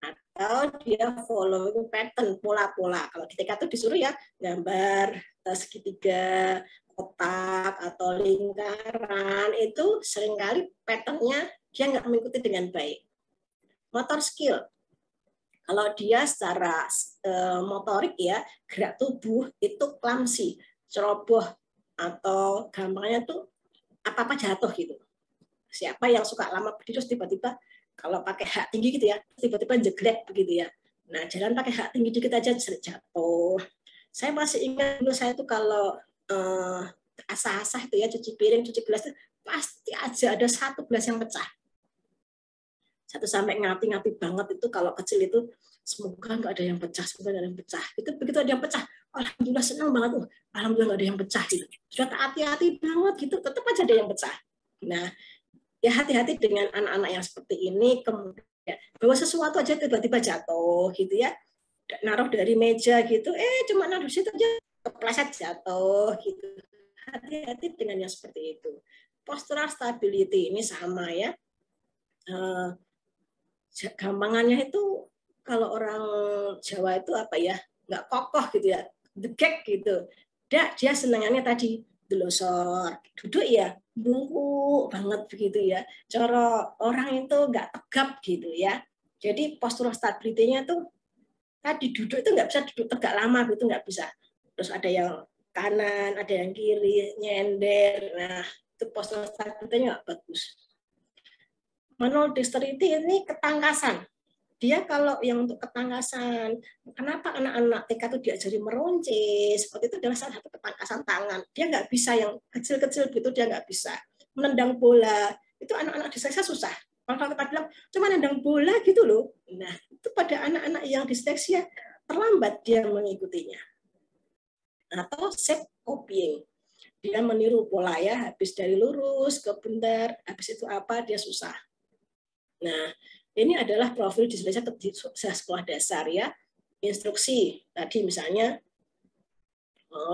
Atau dia following pattern, pola-pola. Kalau ketika itu disuruh ya gambar segitiga, kotak, atau lingkaran, itu seringkali patternnya dia nggak mengikuti dengan baik. Motor skill. Kalau dia secara motorik ya, gerak tubuh itu clumsy, ceroboh, atau gampangnya tuh apa-apa jatuh gitu. Siapa yang suka lama berdiri terus tiba-tiba kalau pakai hak tinggi gitu ya, tiba-tiba jeglek begitu ya. Nah, jalan pakai hak tinggi dikit aja jatuh. Saya masih ingat dulu saya tuh kalau asah-asah itu ya, cuci piring, cuci gelas itu pasti aja ada 1 gelas yang pecah. Satu sampai ngati-ngati banget itu kalau kecil itu semoga nggak ada yang pecah, semoga nggak ada yang pecah. Itu begitu ada yang pecah, alhamdulillah senang banget, alhamdulillah nggak ada yang pecah gitu. Sudah hati-hati banget gitu, tetap aja ada yang pecah. Nah, ya hati-hati dengan anak-anak yang seperti ini, kemudian bawa sesuatu aja tiba-tiba jatuh gitu ya, naruh dari meja gitu, cuma naruh situ aja kepleset jatuh gitu. Hati-hati dengan yang seperti itu. Postural stability ini sama ya. Gampangannya itu kalau orang Jawa itu apa ya, nggak kokoh gitu ya, degek gitu. Dia senangannya tadi delosor, duduk ya bungkuk banget begitu ya. Cara orang itu nggak tegap gitu ya. Jadi postural stability-nya tuh tadi duduk itu nggak bisa duduk tegak lama gitu, nggak bisa. Terus ada yang kanan, ada yang kiri, nyender. Nah, itu postural stability-nya nggak bagus. Manual dexterity ini ketangkasan. Dia kalau yang untuk ketangkasan, kenapa anak-anak TK itu diajari meronce, seperti itu adalah salah satu ketangkasan tangan. Dia nggak bisa yang kecil-kecil gitu, dia nggak bisa. Menendang bola, itu anak-anak disleksia susah. Kalau kita bilang, cuma nendang bola gitu loh. Nah, itu pada anak-anak yang disleksia, terlambat dia mengikutinya. Atau shape copying. Dia meniru pola ya, habis dari lurus ke bundar, habis itu apa, dia susah. Nah, ini adalah profil disleksia sekolah dasar ya. Instruksi tadi misalnya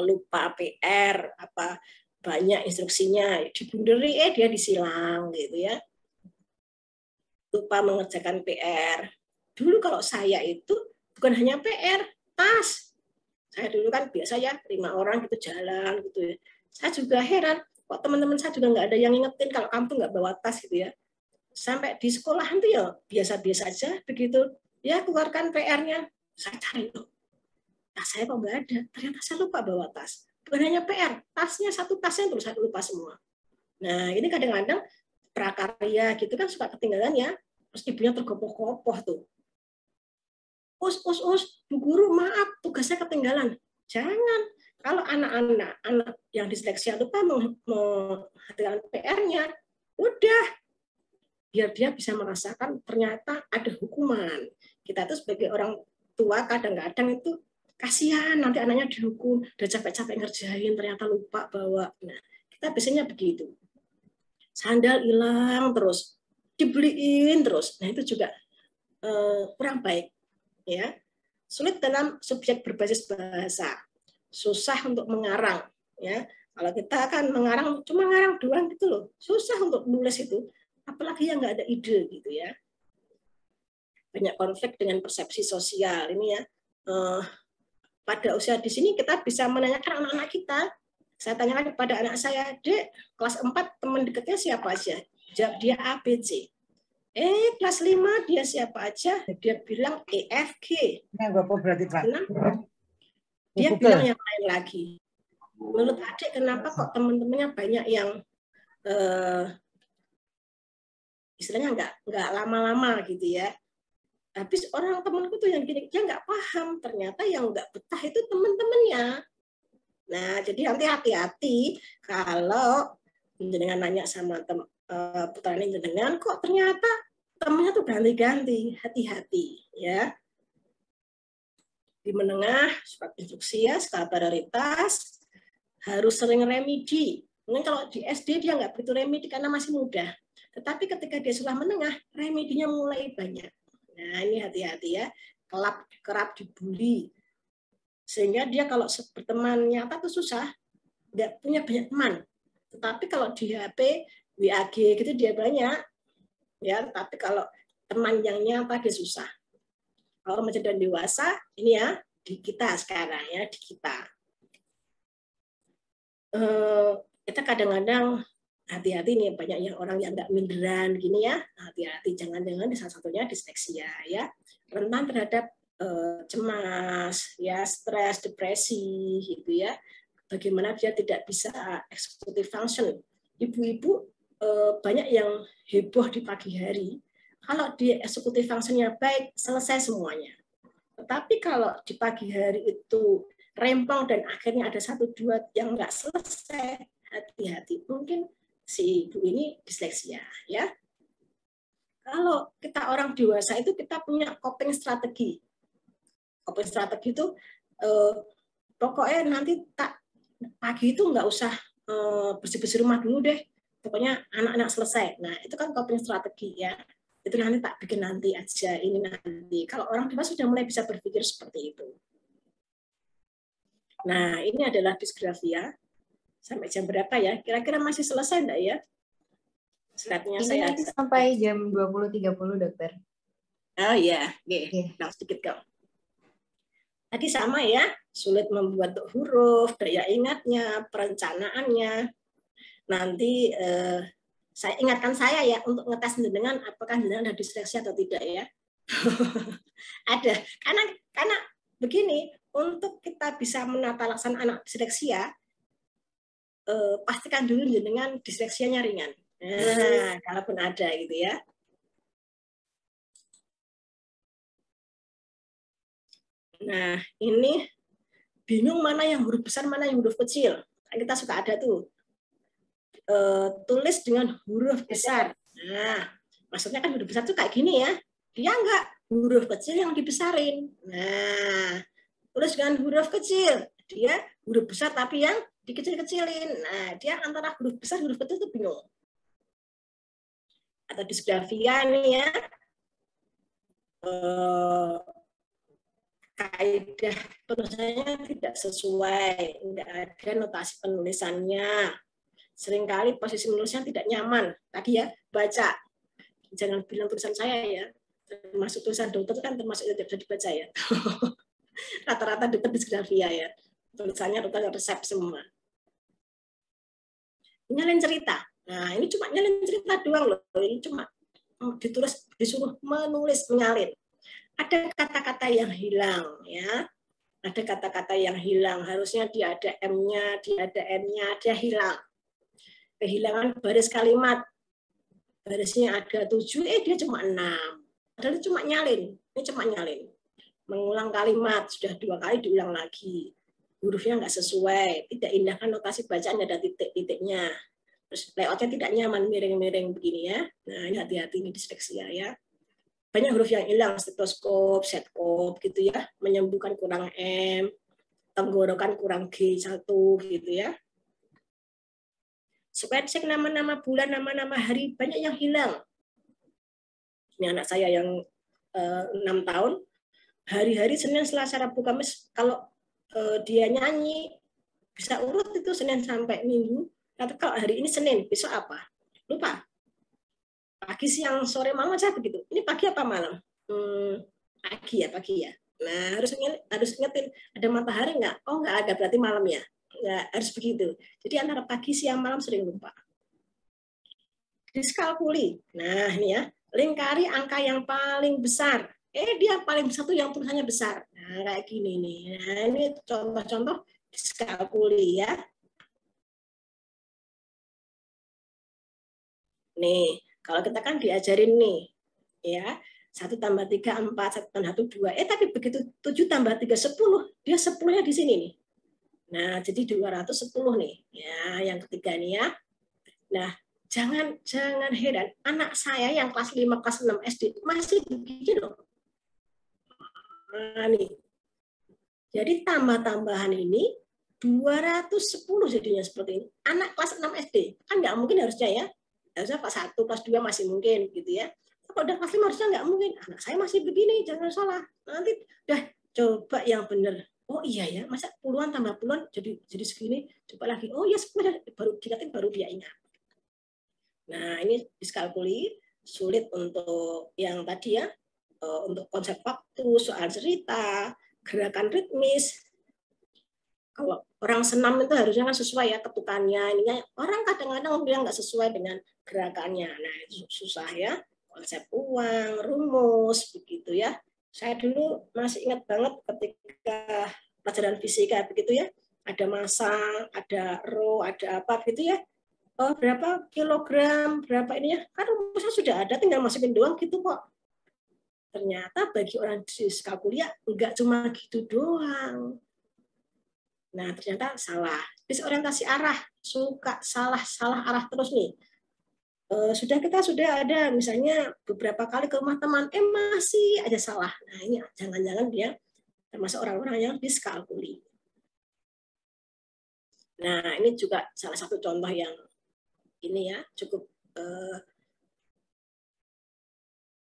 lupa PR, apa banyak instruksinya, dibunderi dia disilang gitu ya. Lupa mengerjakan PR. Dulu kalau saya itu bukan hanya PR, tas. Saya dulu kan biasa ya 5 orang gitu jalan gitu ya. Saya juga heran, kok teman-teman saya juga nggak ada yang ngingetin kalau kamu tuh nggak bawa tas gitu ya. Sampai di sekolahan tuh ya biasa-biasa aja begitu ya, keluarkan PR-nya, saya cari loh, tas saya kok nggak ada, ternyata saya lupa bawa tas. Bukan hanya PR, tasnya satu tasnya terus saya lupa semua. Nah ini kadang-kadang prakarya gitu kan suka ketinggalan ya, terus ibunya tergopoh-gopoh tuh, Bu guru maaf tugasnya ketinggalan. Jangan, kalau anak-anak yang disleksia lupa menghadapkan PR-nya, udah biar dia bisa merasakan ternyata ada hukuman. Kita tuh sebagai orang tua kadang-kadang itu kasihan nanti anaknya dihukum, udah capek-capek ngerjain ternyata lupa bawa. Nah, kita biasanya begitu. Sandal hilang terus, dibeliin terus. Nah, itu juga kurang baik ya. Sulit dalam subjek berbasis bahasa. Susah untuk mengarang ya. Kalau kita kan mengarang cuma ngarang doang gitu loh. Susah untuk nulis itu. Apalagi yang nggak ada ide gitu ya. Banyak konflik dengan persepsi sosial ini ya. Pada usia di sini kita bisa menanyakan anak-anak kita. Saya tanyakan kepada anak saya, Dek, kelas 4 teman dekatnya siapa aja? Jawab dia A, B, C. Kelas 5 dia siapa aja? Dia bilang E, F, G. Dia bilang yang lain lagi. Menurut adik kenapa kok teman-temannya banyak yang istilahnya nggak lama-lama gitu ya. Habis orang temanku tuh yang gini, dia nggak paham. Ternyata yang nggak betah itu teman-temannya. Nah, jadi nanti hati-hati kalau jenengan nanya sama putra jenengan, kok ternyata temannya tuh ganti-ganti. Hati-hati ya. Di menengah, surat instruksi ya, skala prioritas, harus sering remedi. Mungkin kalau di SD dia nggak begitu remedi karena masih muda. Tetapi ketika dia sudah menengah, remedinya mulai banyak. Nah, ini hati-hati ya. Kerap dibully. Sehingga dia kalau berteman nyata tuh susah. Nggak punya banyak teman. Tetapi kalau di HP, WAG gitu dia banyak. Ya, tapi kalau teman yang nyata dia susah. Kalau remaja dan dewasa, ini ya, di kita sekarang ya, di kita. Kita kadang-kadang hati-hati nih, banyak yang orang yang nggak minderan gini ya, hati-hati, jangan-jangan di salah satunya disleksia ya, rentan terhadap cemas ya, stres, depresi gitu ya, bagaimana dia tidak bisa executive function. Ibu-ibu banyak yang heboh di pagi hari, kalau dia executive function-nya baik, selesai semuanya. Tetapi kalau di pagi hari itu rempong dan akhirnya ada 1-2 yang nggak selesai, hati-hati, mungkin si ibu ini disleksia ya. Kalau kita orang dewasa itu kita punya coping strategi. Coping strategi itu pokoknya nanti pagi itu nggak usah bersih-bersih rumah dulu deh. Pokoknya anak-anak selesai. Nah, itu kan coping strategi ya. Itu nanti tak bikin nanti aja, ini nanti. Kalau orang dewasa sudah mulai bisa berpikir seperti itu. Nah, ini adalah disgrafia. Sampai jam berapa ya? Kira-kira masih selesai enggak ya? Slide-nya Ini saya nanti sampai jam 20.30, dokter. Oh iya, oke. Nah, sedikit kau. Tadi sama ya, sulit membuat huruf, daya ingatnya, perencanaannya. Nanti saya ingatkan saya ya untuk ngetes dengan apakah jenengan ada disleksi atau tidak ya. Ada, karena begini, untuk kita bisa menata laksana anak disleksia, pastikan dulu dengan disleksianya ringan. Nah, kalaupun ada gitu ya. Nah, ini bingung mana yang huruf besar, mana yang huruf kecil. Kita suka ada tuh. Tulis dengan huruf besar. Nah, maksudnya kan huruf besar tuh kayak gini ya. Dia enggak, huruf kecil yang dibesarin. Nah, tulis dengan huruf kecil. Dia huruf besar tapi yang dikecil-kecilin. Nah, dia antara huruf besar huruf kecil itu bingung. Atau disgrafia ini ya, kaidah penulisannya tidak sesuai, tidak ada notasi penulisannya. Seringkali posisi penulisan tidak nyaman. Tadi ya, baca. Jangan bilang tulisan saya ya, termasuk tulisan dokter kan termasuk tidak bisa dibaca ya. Rata-rata dokter disgrafia ya. Tulisannya dokter resep semua. Nyalin cerita. Nah, ini cuma nyalin cerita doang loh. Ini cuma disuruh menulis, menyalin. Ada kata-kata yang hilang ya. Ada kata-kata yang hilang. Harusnya dia ada M-nya, dia ada N-nya, dia hilang. Kehilangan baris kalimat. Barisnya ada 7, dia cuma 6. Padahal cuma nyalin. Ini cuma nyalin. Mengulang kalimat, sudah 2 kali diulang lagi. Hurufnya nggak sesuai, tidak indahkan notasi bacaan, ada titik-titiknya. Terus layoutnya tidak nyaman, miring-miring begini ya. Nah, ini hati-hati ini disleksia ya. Banyak huruf yang hilang, stetoskop, setkop gitu ya, menyembuhkan kurang M, tenggorokan kurang G1 gitu ya. Supaya cek nama-nama bulan, nama-nama hari, banyak yang hilang. Ini anak saya yang 6 tahun, hari-hari Senin, Selasa, Rabu, Kamis, kalau dia nyanyi, bisa urut itu Senin sampai Minggu. Tapi kalau hari ini Senin, besok apa? Lupa. Pagi, siang, sore, malam aja begitu. Ini pagi apa malam? Pagi ya. Nah, harus ingetin, ada matahari nggak? Oh, nggak ada, berarti malam ya. Nggak, harus begitu. Jadi antara pagi, siang, malam sering lupa. Diskalkuli. Nah, ini ya. Lingkari angka yang paling besar. Dia paling besar tuh yang tulisannya besar. Nah, kayak gini nih. Nah, ini contoh-contoh diskalkuli ya. Nih, kalau kita kan diajarin nih, ya 1 tambah 3, 4, 1 tambah 1, 2. Tapi begitu 7 tambah 3, 10, dia 10-nya di sini nih. Nah, jadi 210 nih. Ya, yang ketiga nih ya. Nah, jangan heran. Anak saya yang kelas 5, kelas 6 SD masih begini loh. Nah, nih. Jadi tambah-tambahan ini 210 jadinya seperti ini. Anak kelas 6 SD. Kan nggak mungkin harusnya ya. Harusnya kelas 1, kelas 2 masih mungkin gitu ya. Kalau udah kelas 5 harusnya nggak mungkin. Anak saya masih begini, jangan salah. Nanti udah coba yang benar. Oh iya ya, masa puluhan tambah puluhan jadi segini. Coba lagi. Oh ya 10 baru diingatin, baru dia ingat. Nah, ini diskalkuli sulit untuk yang tadi ya. Untuk konsep waktu, soal cerita, gerakan ritmis. Kalau orang senam itu harusnya kan sesuai ya ketukannya. Ininya orang kadang-kadang bilang nggak sesuai dengan gerakannya. Nah, itu susah ya. Konsep uang, rumus, begitu ya. Saya dulu masih ingat banget ketika pelajaran fisika begitu ya. Ada massa, ada rho, ada apa gitu ya. Oh, berapa kilogram, berapa ini ya. Kan rumusnya sudah ada, tinggal masukin doang gitu kok. Ternyata bagi orang diskalkuli enggak cuma gitu doang. Nah, ternyata salah. Disorientasi arah, suka salah arah terus nih. kita sudah ada misalnya beberapa kali ke rumah teman, masih aja salah. Nah ini jangan-jangan dia termasuk orang-orang yang diskalkuli. Nah ini juga salah satu contoh yang ini ya cukup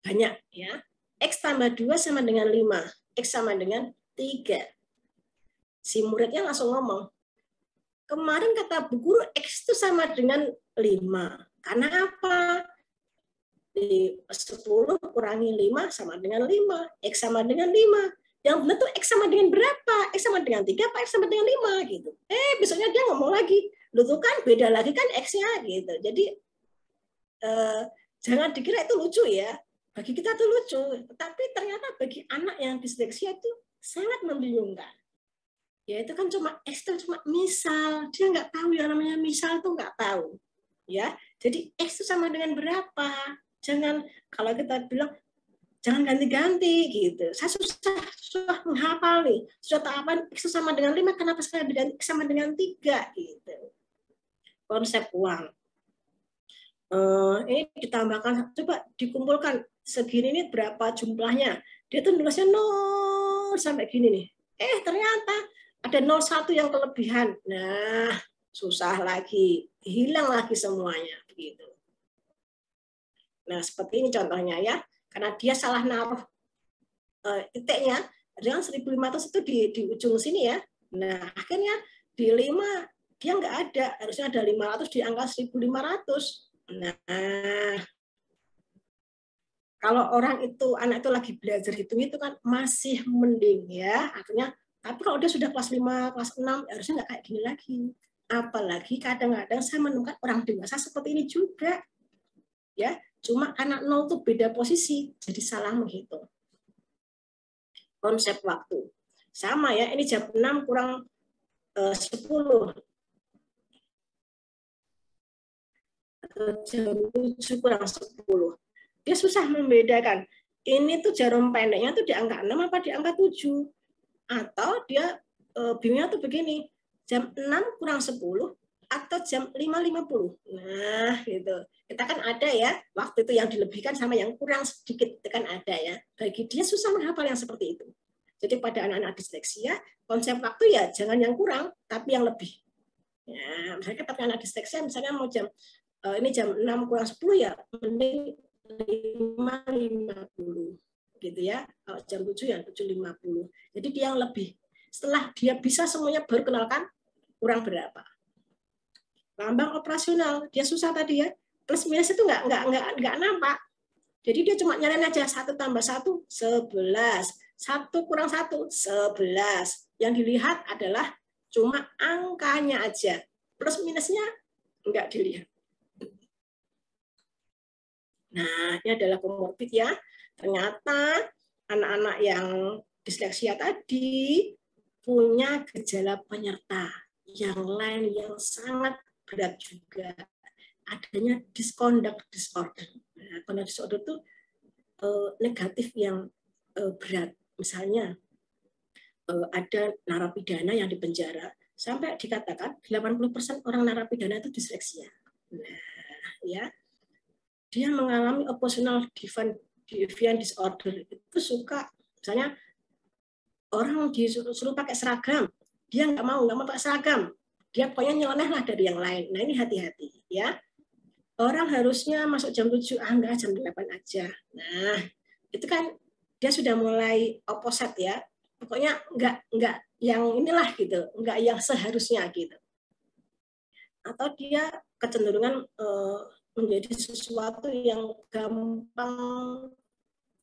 banyak ya. X tambah 2 sama dengan 5, X sama dengan 3. Si muridnya langsung ngomong, kemarin kata Bu Guru X itu sama dengan 5. Karena apa? Di 10 kurangi 5 sama dengan 5. X sama dengan 5. Yang benar tuh X sama dengan berapa? X sama dengan 3 apa X sama dengan 5 gitu. Besoknya dia ngomong lagi, lu tuh kan beda lagi kan X-nya gitu. Jadi jangan dikira itu lucu ya. Bagi kita tuh lucu, tapi ternyata bagi anak yang disleksia itu sangat membingungkan. Ya itu kan cuma X itu cuma misal, dia nggak tahu yang namanya misal tuh nggak tahu. Ya, jadi X itu sama dengan berapa? Jangan kalau kita bilang jangan ganti-ganti gitu. Saya susah menghafal nih. Sudah tak apa X sama dengan 5, kenapa saya diganti X sama dengan 3 gitu. Konsep uang. Ini ditambahkan, coba dikumpulkan segini ini berapa jumlahnya. Dia tuh nulisnya 0 sampai gini nih. Ternyata ada 01 yang kelebihan. Nah, susah lagi. Hilang lagi semuanya begitu. Nah, seperti ini contohnya ya. Karena dia salah naruh titiknya, dengan 1.500 itu di ujung sini ya. Nah, akhirnya di 5 dia nggak ada, harusnya ada 500 di angka 1.500. Nah, kalau anak itu lagi belajar hitung itu kan masih mending ya, artinya. Tapi kalau dia sudah kelas 5, kelas 6, harusnya nggak kayak gini lagi. Apalagi kadang-kadang saya menemukan orang dewasa seperti ini juga. Ya, cuma anak 0 tuh beda posisi, jadi salah menghitung. Konsep waktu. Sama ya, ini jam 6 kurang 10. Atau jam 7 kurang 10. Dia susah membedakan. Ini tuh jarum pendeknya tuh di angka 6 apa di angka 7. Atau dia bingungnya tuh begini, jam 6 kurang 10 atau jam 5.50. Nah, gitu. Kita kan ada ya, waktu itu yang dilebihkan sama yang kurang sedikit, itu kan ada ya. Bagi dia susah menghafal yang seperti itu. Jadi pada anak-anak disleksia, konsep waktu ya jangan yang kurang, tapi yang lebih. Ya, misalnya pada anak disleksia, misalnya mau ini jam 6 kurang 10 ya, mending 5.50. Gitu ya. Kalau jam 7 ya 7.50. Jadi dia yang lebih. Setelah dia bisa semuanya baru kenalkan kurang berapa. Lambang operasional, dia susah tadi ya. Plus minus itu nggak nampak. Jadi dia cuma nyalain aja 1 tambah 1, 11. 1 kurang 1, 11. Yang dilihat adalah cuma angkanya aja. Plus minusnya nggak dilihat. Nah, ini adalah komorbid ya. Ternyata anak-anak yang disleksia tadi punya gejala penyerta yang lain yang sangat berat juga. Adanya disconduct disorder. Nah, conduct disorder itu negatif yang berat. Misalnya ada narapidana yang dipenjara sampai dikatakan 80% orang narapidana itu disleksia. Nah, ya. Dia mengalami oppositional deviant disorder. Itu suka misalnya orang disuruh pakai seragam, dia nggak mau pakai seragam. Dia pokoknya nyeleneh lah dari yang lain. Nah, ini hati-hati ya. Orang harusnya masuk jam 7, enggak jam 8 aja. Nah, itu kan dia sudah mulai opposite ya. Pokoknya enggak yang inilah gitu, enggak yang seharusnya gitu. Atau dia kecenderungan menjadi sesuatu yang gampang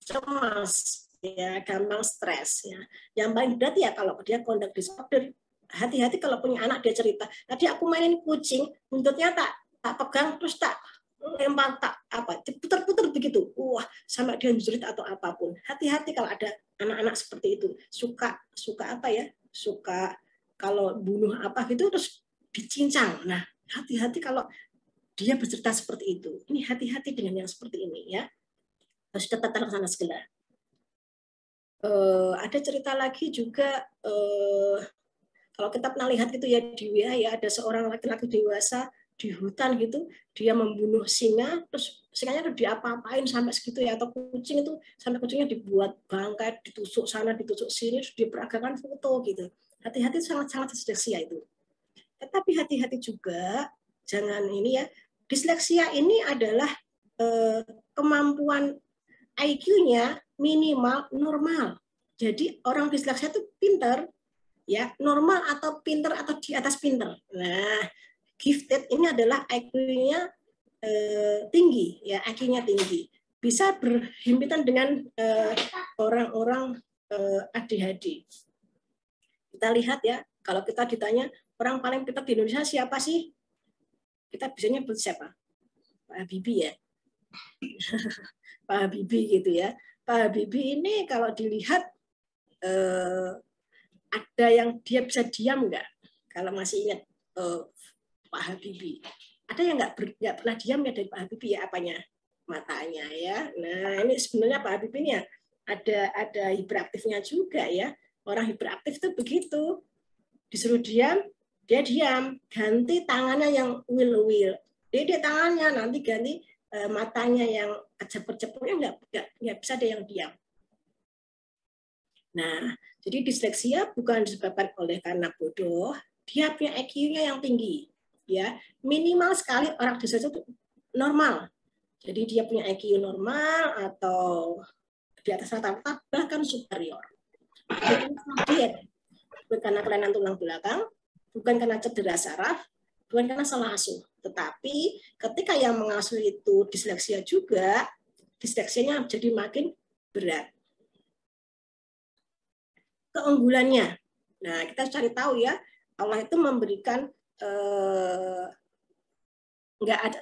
cemas, ya, gampang stres ya. Yang paling berat ya kalau dia conduct disorder. Hati-hati kalau punya anak dia cerita, tadi aku mainin kucing, buntutnya tak pegang terus tak lempar tak apa, putar-putar begitu. Wah, sampai dia jerit atau apapun. Hati-hati kalau ada anak-anak seperti itu. Suka apa ya? Suka kalau bunuh apa gitu terus dicincang. Nah, hati-hati kalau dia bercerita seperti itu. Ini hati-hati dengan yang seperti ini ya. Harus tetap terlaksana segala. Ada cerita lagi juga kalau kita pernah lihat itu ya di WA ya, ada seorang laki-laki dewasa di hutan gitu, dia membunuh singa, terus singanya tuh diapa-apain sampai segitu ya, atau kucing itu sampai kucingnya dibuat bangkai, ditusuk sana, ditusuk sini, terus diperagakan foto gitu. Hati-hati, sangat-sangat disleksia itu. Tetapi hati-hati juga, jangan ini ya, disleksia ini adalah kemampuan IQ-nya minimal normal. Jadi orang disleksia itu pinter, ya normal atau pinter atau di atas pinter. Nah, gifted ini adalah IQ-nya tinggi, ya IQ-nya tinggi, bisa berhimpitan dengan orang-orang ADHD. Kita lihat ya, kalau kita ditanya orang paling pintar di Indonesia siapa sih? Kita bisa nyebut siapa? Pak Habibie ya. Pak Habibie gitu ya. Pak Habibie ini kalau dilihat ada yang dia bisa diam nggak? Kalau masih ingat Pak Habibie, ada yang nggak pernah diam ya dari Pak Habibie ya, apanya? Matanya ya. Nah ini sebenarnya Pak Habibie ini ya ada hiperaktifnya juga ya. Orang hiperaktif itu begitu, disuruh diam, dia diam, ganti tangannya yang will. Dia tangannya nanti ganti matanya yang kecep-cepnya nggak bisa ada yang diam. Nah, jadi disleksia bukan disebabkan oleh karena bodoh, dia punya IQ-nya yang tinggi, ya minimal sekali orang disleksia itu normal. Jadi dia punya IQ normal atau di atas rata-rata bahkan superior. Bukan karena kelainan tulang belakang, bukan karena cedera saraf, bukan karena salah asuh. Tetapi ketika yang mengasuh itu disleksia juga, disleksianya jadi makin berat. Keunggulannya, nah kita cari tahu ya, Allah itu memberikan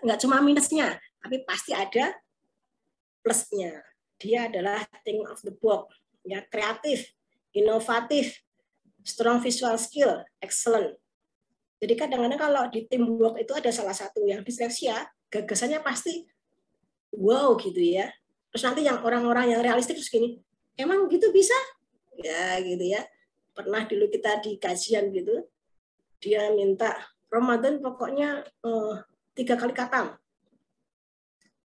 nggak cuma minusnya, tapi pasti ada plusnya. Dia adalah think of the box, ya kreatif, inovatif, strong visual skill, excellent. Jadi kadang-kadang kalau di teamwork itu ada salah satu yang disleksia, gagasannya pasti wow gitu ya. Terus nanti yang orang-orang yang realistik terus gini, emang gitu bisa? Ya gitu ya. Pernah dulu kita di kajian gitu, dia minta Ramadan pokoknya 3 kali khatam.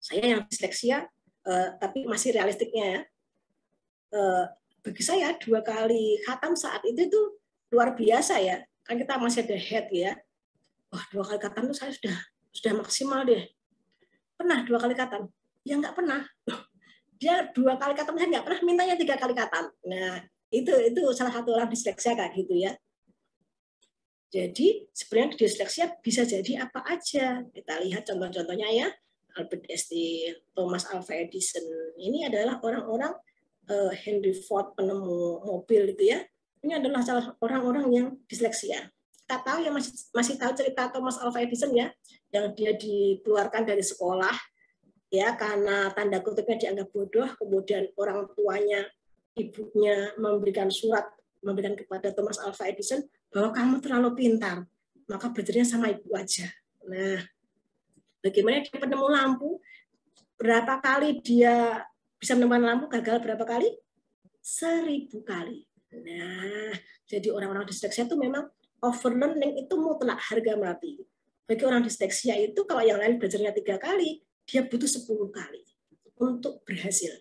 Saya yang disleksia, tapi masih realistiknya ya. Bagi saya 2 kali khatam saat itu tuh luar biasa ya. Kan kita masih ada head ya. Wah 2 kali khatam tuh saya sudah maksimal deh. Pernah 2 kali khatam? Ya nggak pernah. Dia 2 kali khatam, saya nggak pernah, mintanya 3 kali khatam. Nah itu salah satu orang disleksia kayak gitu ya. Jadi sebenarnya disleksia bisa jadi apa aja. Kita lihat contoh-contohnya ya. Albert Einstein, Thomas Alva Edison. Ini adalah orang-orang Henry Ford, penemu mobil gitu ya. Ini adalah salah orang-orang yang disleksia. Kita tahu ya, masih tahu cerita Thomas Alva Edison ya, yang dia dikeluarkan dari sekolah ya karena tanda kutipnya dianggap bodoh, kemudian orang tuanya, ibunya memberikan surat kepada Thomas Alva Edison bahwa kamu terlalu pintar, maka belajarnya sama ibu aja. Nah, bagaimana dia penemu lampu? Berapa kali dia bisa menemukan lampu, gagal berapa kali? 1000 kali. Nah, jadi orang-orang disleksia itu memang overlearning itu mutlak harga mati. Bagi orang disleksia itu kalau yang lain belajarnya 3 kali, dia butuh 10 kali untuk berhasil.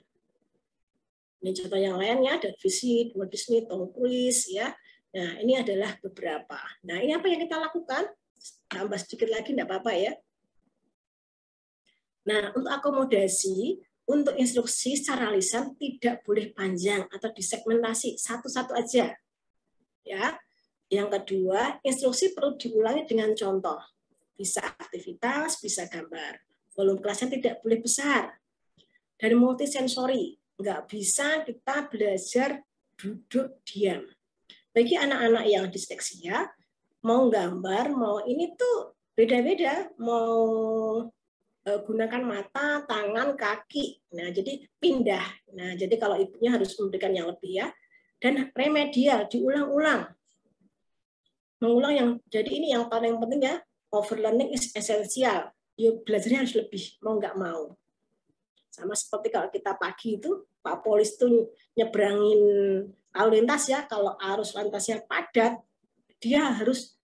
Ini contoh yang lainnya, ada visi Walt Disney, Tom Cruise ya. Nah, ini adalah beberapa. Nah, ini apa yang kita lakukan? Tambah sedikit lagi enggak apa-apa ya. Nah, untuk akomodasi, untuk instruksi secara lisan tidak boleh panjang atau disegmentasi, satu-satu aja. Ya. Yang kedua, instruksi perlu diulangi dengan contoh. Bisa aktivitas, bisa gambar. Volume kelasnya tidak boleh besar. Dan multisensori, nggak bisa kita belajar duduk diam. Bagi anak-anak yang disleksia, mau gambar, mau ini tuh beda-beda, mau gunakan mata, tangan, kaki. Nah, jadi pindah. Nah, jadi kalau ibunya harus memberikan yang lebih ya. Dan remedial, diulang-ulang. Mengulang yang, jadi ini yang paling penting ya, overlearning is essential. Yuk, belajarnya harus lebih, mau nggak mau. Sama seperti kalau kita pagi itu, Pak Polis itu nyebrangin lalu lintas ya, kalau arus lintasnya padat, dia harus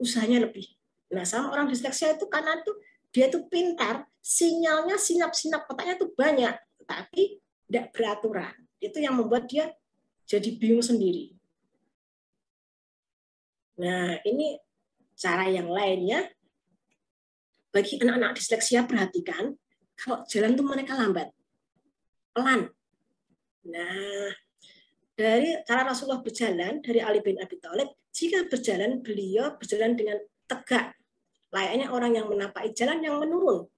usahanya lebih. Nah, sama orang disleksia itu karena tuh dia tuh pintar, sinyalnya sinap-sinap otaknya tuh banyak, tapi tidak beraturan. Itu yang membuat dia jadi bingung sendiri. Nah, ini cara yang lainnya. Bagi anak-anak disleksia, perhatikan, kalau jalan tuh mereka lambat, pelan. Nah, dari cara Rasulullah berjalan, dari Ali bin Abi Thalib, jika berjalan, beliau berjalan dengan tegak, layaknya orang yang menapaki jalan yang menurun.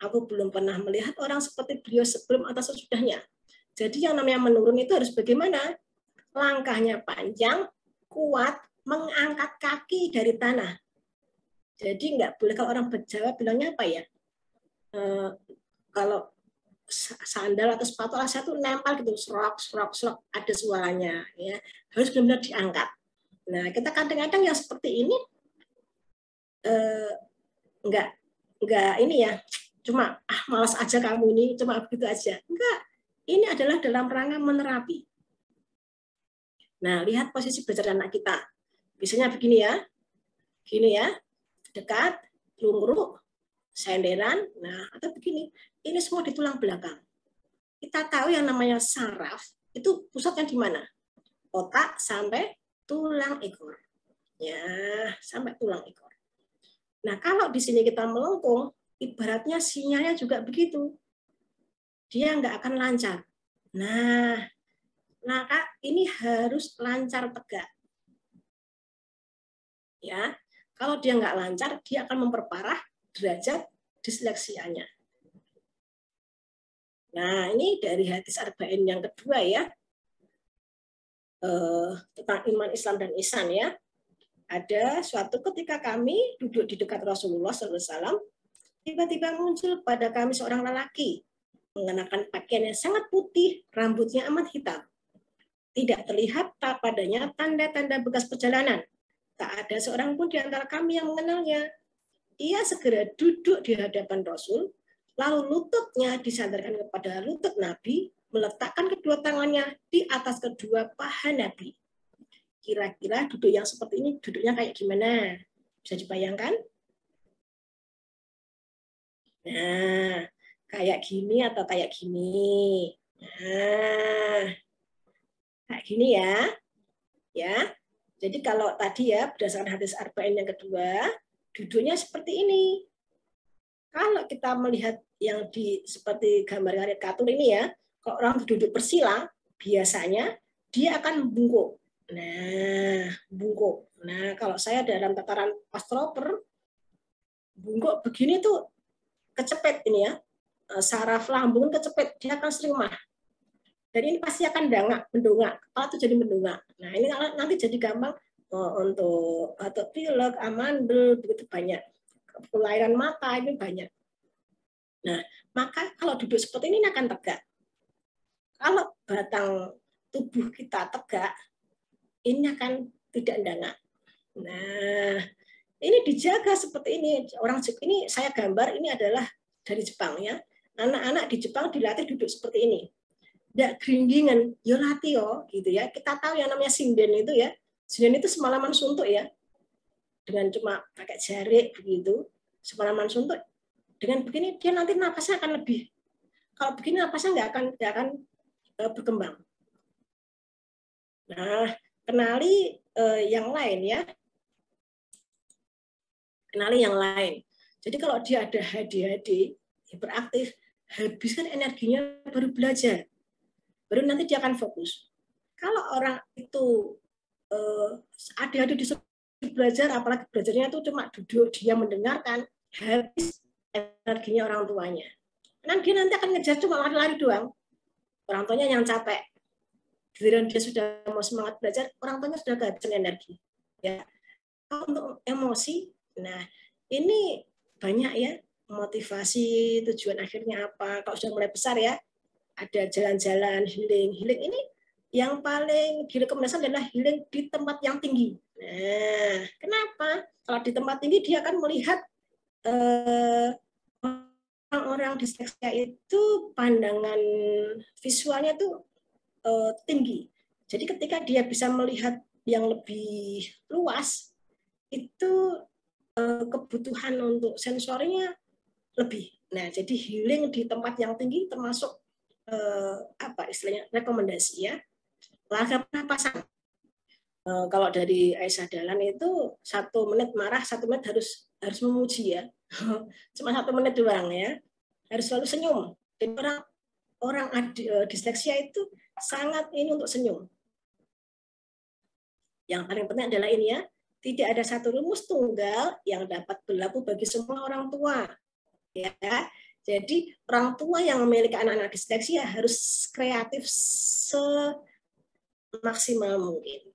Aku belum pernah melihat orang seperti beliau sebelum atau sesudahnya. Jadi yang namanya menurun itu harus bagaimana? Langkahnya panjang, kuat, mengangkat kaki dari tanah. Jadi nggak boleh kalau orang Jawa bilangnya apa ya? Kalau sandal atau sepatu saya tuh nempel gitu, serok ada suaranya, ya harus benar-benar diangkat. Nah, kita kadang-kadang yang seperti ini nggak ini ya, cuma malas aja kamu ini, cuma begitu aja. Enggak, ini adalah dalam rangka menerapi. Nah, lihat posisi belajar anak kita. Biasanya begini ya, dekat, lungruk, senderan, nah atau begini. Ini semua di tulang belakang. Kita tahu yang namanya saraf itu pusatnya di mana? Otak sampai tulang ekor. Ya, sampai tulang ekor. Nah, kalau di sini kita melengkung, ibaratnya sinyalnya juga begitu. Dia nggak akan lancar. Nah, maka ini harus lancar tegak. Ya, kalau dia nggak lancar, dia akan memperparah derajat disleksianya. Nah, ini dari hadis arba'in yang kedua ya, tentang iman, Islam, dan ihsan ya. Ada suatu ketika kami duduk di dekat Rasulullah SAW, tiba-tiba muncul pada kami seorang lelaki mengenakan pakaian yang sangat putih, rambutnya amat hitam. Tidak terlihat padanya tanda-tanda bekas perjalanan. Tak ada seorang pun di antara kami yang mengenalnya. Ia segera duduk di hadapan Rasul, lalu lututnya disandarkan kepada lutut Nabi, meletakkan kedua tangannya di atas kedua paha Nabi. Kira-kira duduk yang seperti ini, duduknya kayak gimana? Bisa dibayangkan? Nah, kayak gini atau kayak gini? Nah, kayak gini ya. Ya. Jadi kalau tadi ya, berdasarkan hadis arba'in yang kedua, duduknya seperti ini. Kalau kita melihat yang seperti gambar karikatur ini ya, kalau orang duduk bersila, biasanya dia akan bungkuk. Nah, bungkuk. Nah, kalau saya dalam tataran pastroper, bungkuk begini tuh kecepet ini ya, saraf lambung kecepet, dia akan sering mah. Dan ini pasti akan mendongak, kepala itu jadi mendongak. Nah, ini nanti jadi gampang untuk atau pilek, amandel, begitu banyak. Kelainan mata ini banyak. Nah, maka kalau duduk seperti ini akan tegak. Kalau batang tubuh kita tegak, ini akan tidak dongak. Nah, ini dijaga seperti ini. Orang ini saya gambar ini adalah dari Jepang ya. Anak-anak di Jepang dilatih duduk seperti ini. Nggak geringgingan, yo latih gitu ya. Kita tahu yang namanya sinden itu ya. Sinden itu semalaman suntuk ya. Dengan cuma pakai jari begitu, semalaman suntuk. Dengan begini dia nanti napasnya akan lebih. Kalau begini napasnya nggak akan berkembang. Nah, kenali yang lain ya. Kenali yang lain. Jadi kalau dia ada HDHD, hiperaktif, habiskan energinya baru belajar. Baru nanti dia akan fokus. Kalau orang itu ADHD disuruh belajar, apalagi belajarnya itu cuma duduk, dia mendengarkan, habis energinya orang tuanya. Dia nanti akan ngejar cuma lari-lari doang. Orang tuanya yang capek. Giliran dia sudah mau semangat belajar, orang tuanya sudah kehabisan energi. Ya. Kalau untuk emosi, nah ini banyak ya, motivasi, tujuan akhirnya apa. Kalau sudah mulai besar ya, ada jalan-jalan, healing. Healing ini yang paling direkomendasikan adalah healing di tempat yang tinggi. Nah, kenapa? Kalau di tempat tinggi dia akan melihat orang-orang disleksia itu pandangan visualnya tuh tinggi. Jadi ketika dia bisa melihat yang lebih luas, itu kebutuhan untuk sensornya lebih. Nah, jadi healing di tempat yang tinggi termasuk apa istilahnya rekomendasi ya. Olahraga pernapasan. Kalau dari Aisyah Dahlan itu 1 menit marah, 1 menit harus memuji ya. Cuma 1 menit doang ya. Harus selalu senyum. Jadi orang disleksia itu sangat ini untuk senyum. Yang paling penting adalah ini ya, tidak ada satu rumus tunggal yang dapat berlaku bagi semua orang tua. Ya, jadi orang tua yang memiliki anak-anak disleksia harus kreatif semaksimal mungkin.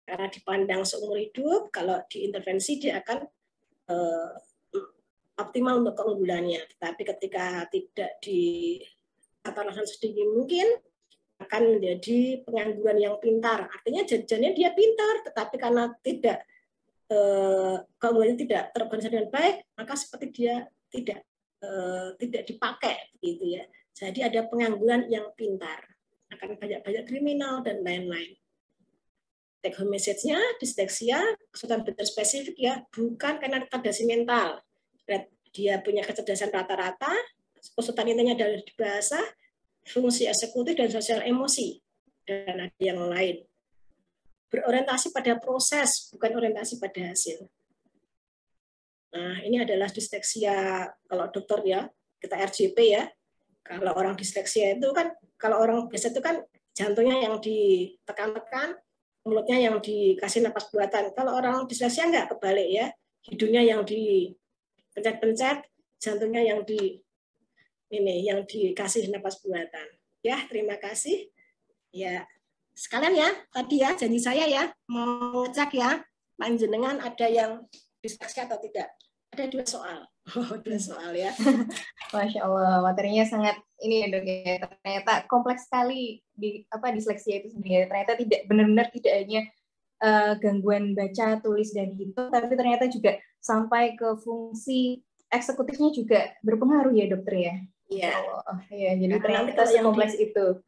Karena dipandang seumur hidup, kalau diintervensi dia akan optimal untuk keunggulannya. Tetapi ketika tidak ditata laksana sedini mungkin, akan menjadi pengangguran yang pintar. Artinya jajannya dia pintar, tetapi karena tidak keunggulannya tidak terorganisasi dengan baik, maka seperti dia tidak dipakai, gitu ya. Jadi ada pengangguran yang pintar, akan banyak-banyak kriminal dan lain-lain. Take home message-nya, disleksia, kesulitan belajar spesifik ya, bukan karena retardasi mental. Dia punya kecerdasan rata-rata, kesulitan intinya dari bahasa, fungsi eksekutif dan sosial emosi, dan ada yang lain. Berorientasi pada proses, bukan orientasi pada hasil. Nah, ini adalah disleksia, kalau dokter ya, kita RJP ya. Kalau orang disleksia itu kan, kalau orang biasa itu kan jantungnya yang ditekan-tekan, mulutnya yang dikasih napas buatan. Kalau orang disleksia enggak, kebalik ya. Hidungnya yang dipencet-pencet, jantungnya yang yang dikasih napas buatan. Ya, terima kasih. Ya, sekalian ya, tadi ya janji saya ya, mau ngecek ya, panjenengan ada yang disleksia atau tidak. Ada 2 soal. 2 soal ya. Masya Allah, materinya sangat ini ya dok ya. Ternyata kompleks sekali disleksia itu sendiri. Ternyata tidak benar-benar tidak hanya gangguan baca, tulis dan hitung, tapi ternyata juga sampai ke fungsi eksekutifnya juga berpengaruh ya dokter ya. Iya. Ya, jadi Karena ternyata sekompleks itu.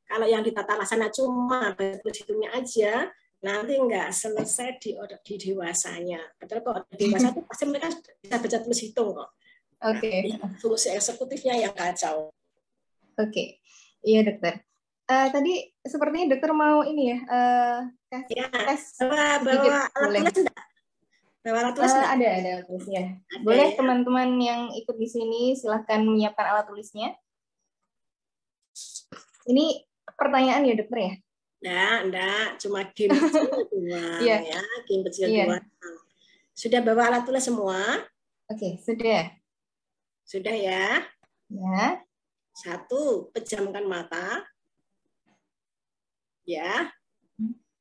Kalau yang ditata laksana cuma tulis hitungnya aja, nanti nggak selesai di dewasanya. Padahal kalau dewasa itu pasti mereka bisa baca tulis hitung kok. Oke. Fungsi eksekutifnya yang kacau. Oke. Iya dokter. Tadi sepertinya dokter mau ini ya, kasih tes bawa alat tulis enggak? Bawa alat tulis enggak? Ada tulisnya. Boleh ya? Teman-teman yang ikut di sini silahkan menyiapkan alat tulisnya. Ini pertanyaan ya dokter ya? Enggak, cuma game kecil doang ya, game kecil doang. Sudah bawa alat tulis semua? Oke, sudah. Sudah ya? Ya. 1, pejamkan mata. Ya.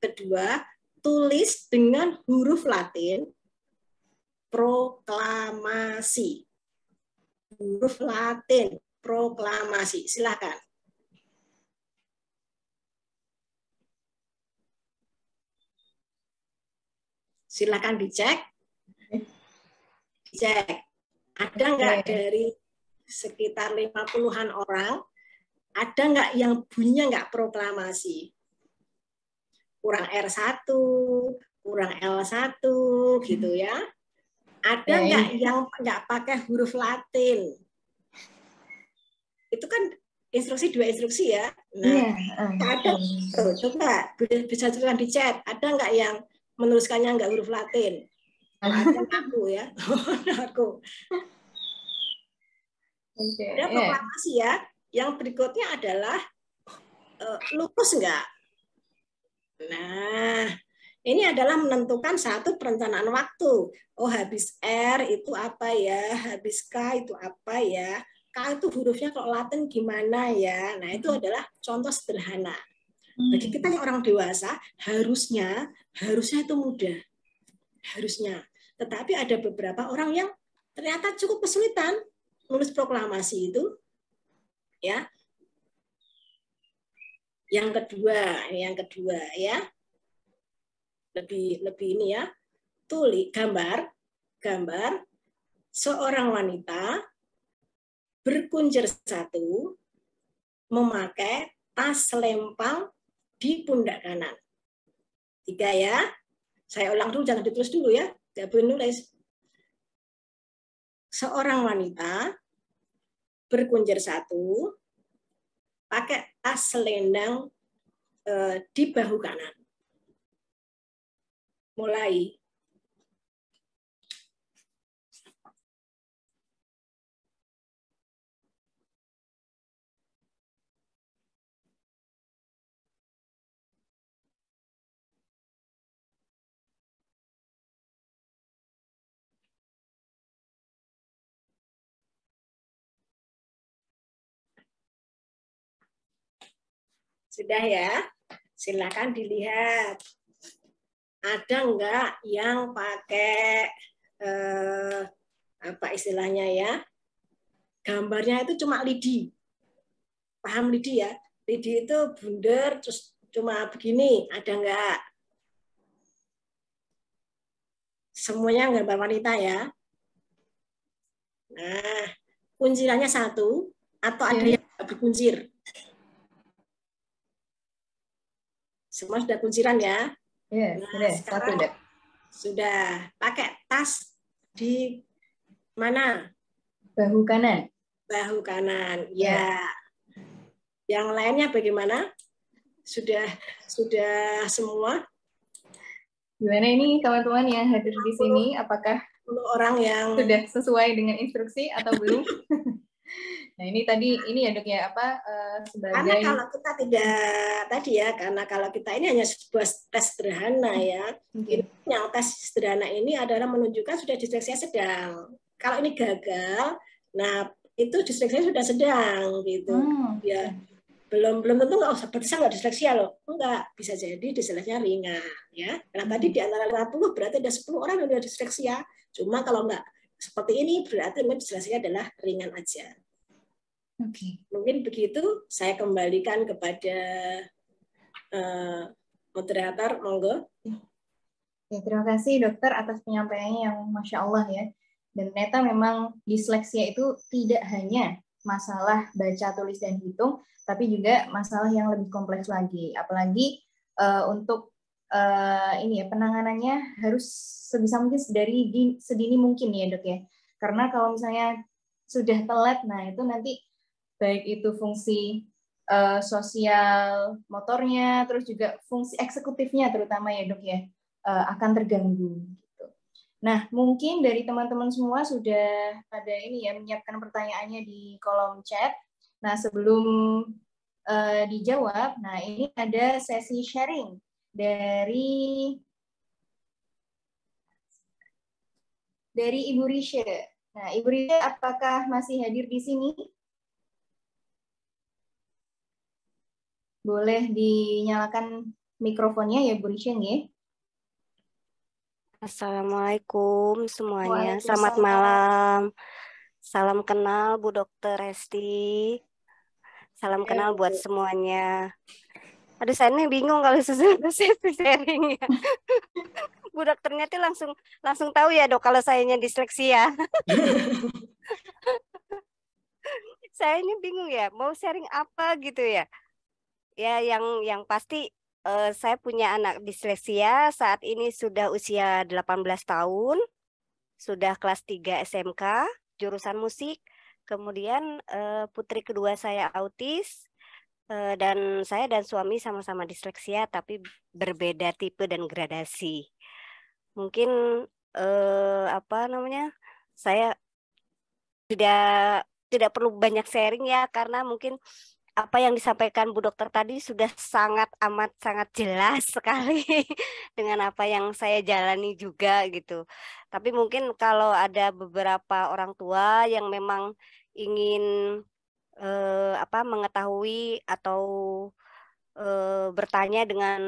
2, tulis dengan huruf Latin proklamasi. Huruf Latin proklamasi. Silakan. Silakan dicek. Ada nggak dari sekitar 50-an orang, ada nggak yang bunyinya nggak proklamasi? Kurang R1, kurang L1, gitu ya. Ada nggak yang nggak pakai huruf Latin? Itu kan instruksi 2 instruksi ya. Nah, ada. Coba bisa tuliskan di chat. Ada nggak yang menuliskannya nggak huruf Latin? Ada aku ya. Aku. Ada proklamasi ya. Yang berikutnya adalah lupus enggak? Nah, ini adalah menentukan satu perencanaan waktu. Oh, habis R itu apa ya? Habis K itu apa ya? K itu hurufnya kalau Latin gimana ya? Nah, itu adalah contoh sederhana. Bagi kita yang orang dewasa, harusnya itu mudah. Harusnya. Tetapi ada beberapa orang yang ternyata cukup kesulitan menulis proklamasi itu. Ya. Yang kedua ya. Lebih ini ya. Tulis gambar seorang wanita berkunjir 1 memakai tas selempang di pundak kanan. 3 ya. Saya ulang dulu, jangan ditulis dulu ya. Nggak boleh nulis. Seorang wanita berkunjir satu, pakai tas selendang di bahu kanan. Mulai. Sudah ya? Silakan dilihat. Ada enggak yang pakai apa istilahnya ya? Gambarnya itu cuma lidi. Paham lidi ya? Lidi itu bundar terus cuma begini, ada enggak? Semuanya gambar wanita ya. Nah, kuncirannya satu atau ada yang berkuncir? Semua sudah kunciran ya? Ya, Nah, sekarang sudah pakai tas di mana? Bahu kanan. Bahu kanan. Ya. Yang lainnya bagaimana? Sudah semua? Gimana ini teman-teman yang hadir di sini? Apakah orang yang sudah sesuai dengan instruksi atau belum? Nah ini tadi ini ya dok ya sebagai karena kalau kita tidak tadi ya karena kalau kita ini hanya sebuah tes sederhana ya. Yang tes sederhana ini adalah menunjukkan sudah disleksia sedang. Kalau ini gagal, nah itu disleksia sudah sedang gitu. Ya belum tentu berarti saya nggak disleksia loh. Enggak, bisa jadi disleksinya ringan ya. Karena tadi di antara 50 berarti ada 10 orang yang sudah disleksia. Cuma kalau enggak seperti ini berarti disleksinya adalah ringan aja. Mungkin begitu, saya kembalikan kepada moderator, monggo. Ya, terima kasih dokter atas penyampaiannya yang Masya Allah ya. Dan ternyata memang disleksia itu tidak hanya masalah baca, tulis, dan hitung, tapi juga masalah yang lebih kompleks lagi. Apalagi untuk ini ya penanganannya harus sebisa mungkin dari sedini mungkin ya dok ya. Karena kalau misalnya sudah telat, nah itu nanti baik itu fungsi sosial motornya, terus juga fungsi eksekutifnya terutama ya dok ya, akan terganggu. Gitu. Nah mungkin dari teman-teman semua sudah pada ini ya menyiapkan pertanyaannya di kolom chat. Nah sebelum dijawab, nah ini ada sesi sharing dari Ibu Risha. Nah Ibu Risha apakah masih hadir di sini? Boleh dinyalakan mikrofonnya ya Bu Risha ya. Assalamualaikum semuanya. Selamat malam. Salam kenal Bu Dokter Resti. Salam kenal buat semuanya. Aduh saya ini bingung kalau sesuatu sharing ya. Bu dokternya tuh langsung tahu ya dok kalau sayanya disleksia. Saya ini bingung ya mau sharing apa gitu ya. Ya yang pasti saya punya anak disleksia saat ini sudah usia 18 tahun. Sudah kelas 3 SMK, jurusan musik. Kemudian putri kedua saya autis. Dan saya dan suami sama-sama disleksia tapi berbeda tipe dan gradasi. Mungkin saya tidak perlu banyak sharing ya karena mungkin apa yang disampaikan Bu Dokter tadi sudah sangat jelas sekali dengan apa yang saya jalani juga gitu. Tapi mungkin kalau ada beberapa orang tua yang memang ingin mengetahui atau bertanya dengan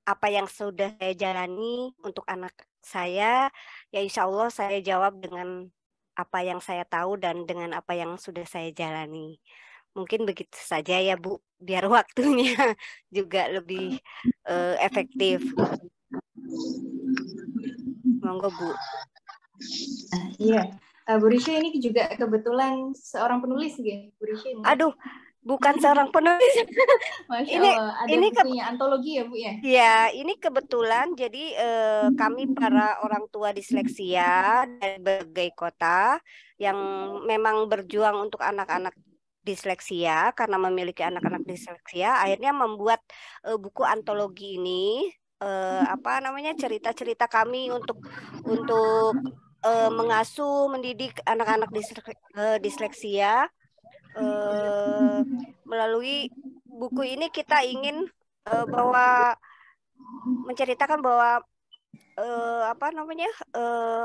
apa yang sudah saya jalani untuk anak saya, ya insya Allah saya jawab dengan apa yang saya tahu dan dengan apa yang sudah saya jalani. Mungkin begitu saja ya Bu, biar waktunya juga lebih efektif. Monggo Bu. Iya, Bu Risha ini juga kebetulan seorang penulis gitu, Bu Risha ini. Aduh, bukan seorang penulis. Masya Ini Allah, ada ini bukunya antologi ya Bu ya? Ya, ini kebetulan jadi kami para orang tua disleksia dari berbagai kota yang memang berjuang untuk anak-anak disleksia karena memiliki anak-anak disleksia, akhirnya membuat buku antologi ini apa namanya cerita-cerita kami untuk mengasuh, mendidik anak-anak disleksia. Melalui buku ini kita ingin bahwa menceritakan bahwa apa namanya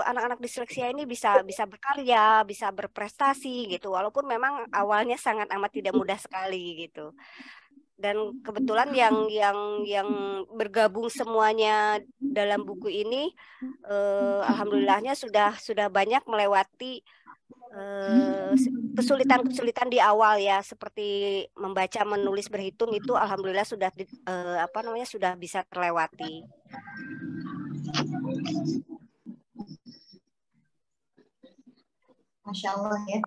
anak-anak disleksia ini bisa berkarya, bisa berprestasi gitu. Walaupun memang awalnya sangat amat tidak mudah sekali gitu. Dan kebetulan yang bergabung semuanya dalam buku ini, alhamdulillahnya sudah banyak melewati kesulitan-kesulitan di awal ya, seperti membaca, menulis, berhitung itu alhamdulillah sudah apa namanya sudah bisa terlewati. Masya Allah ya.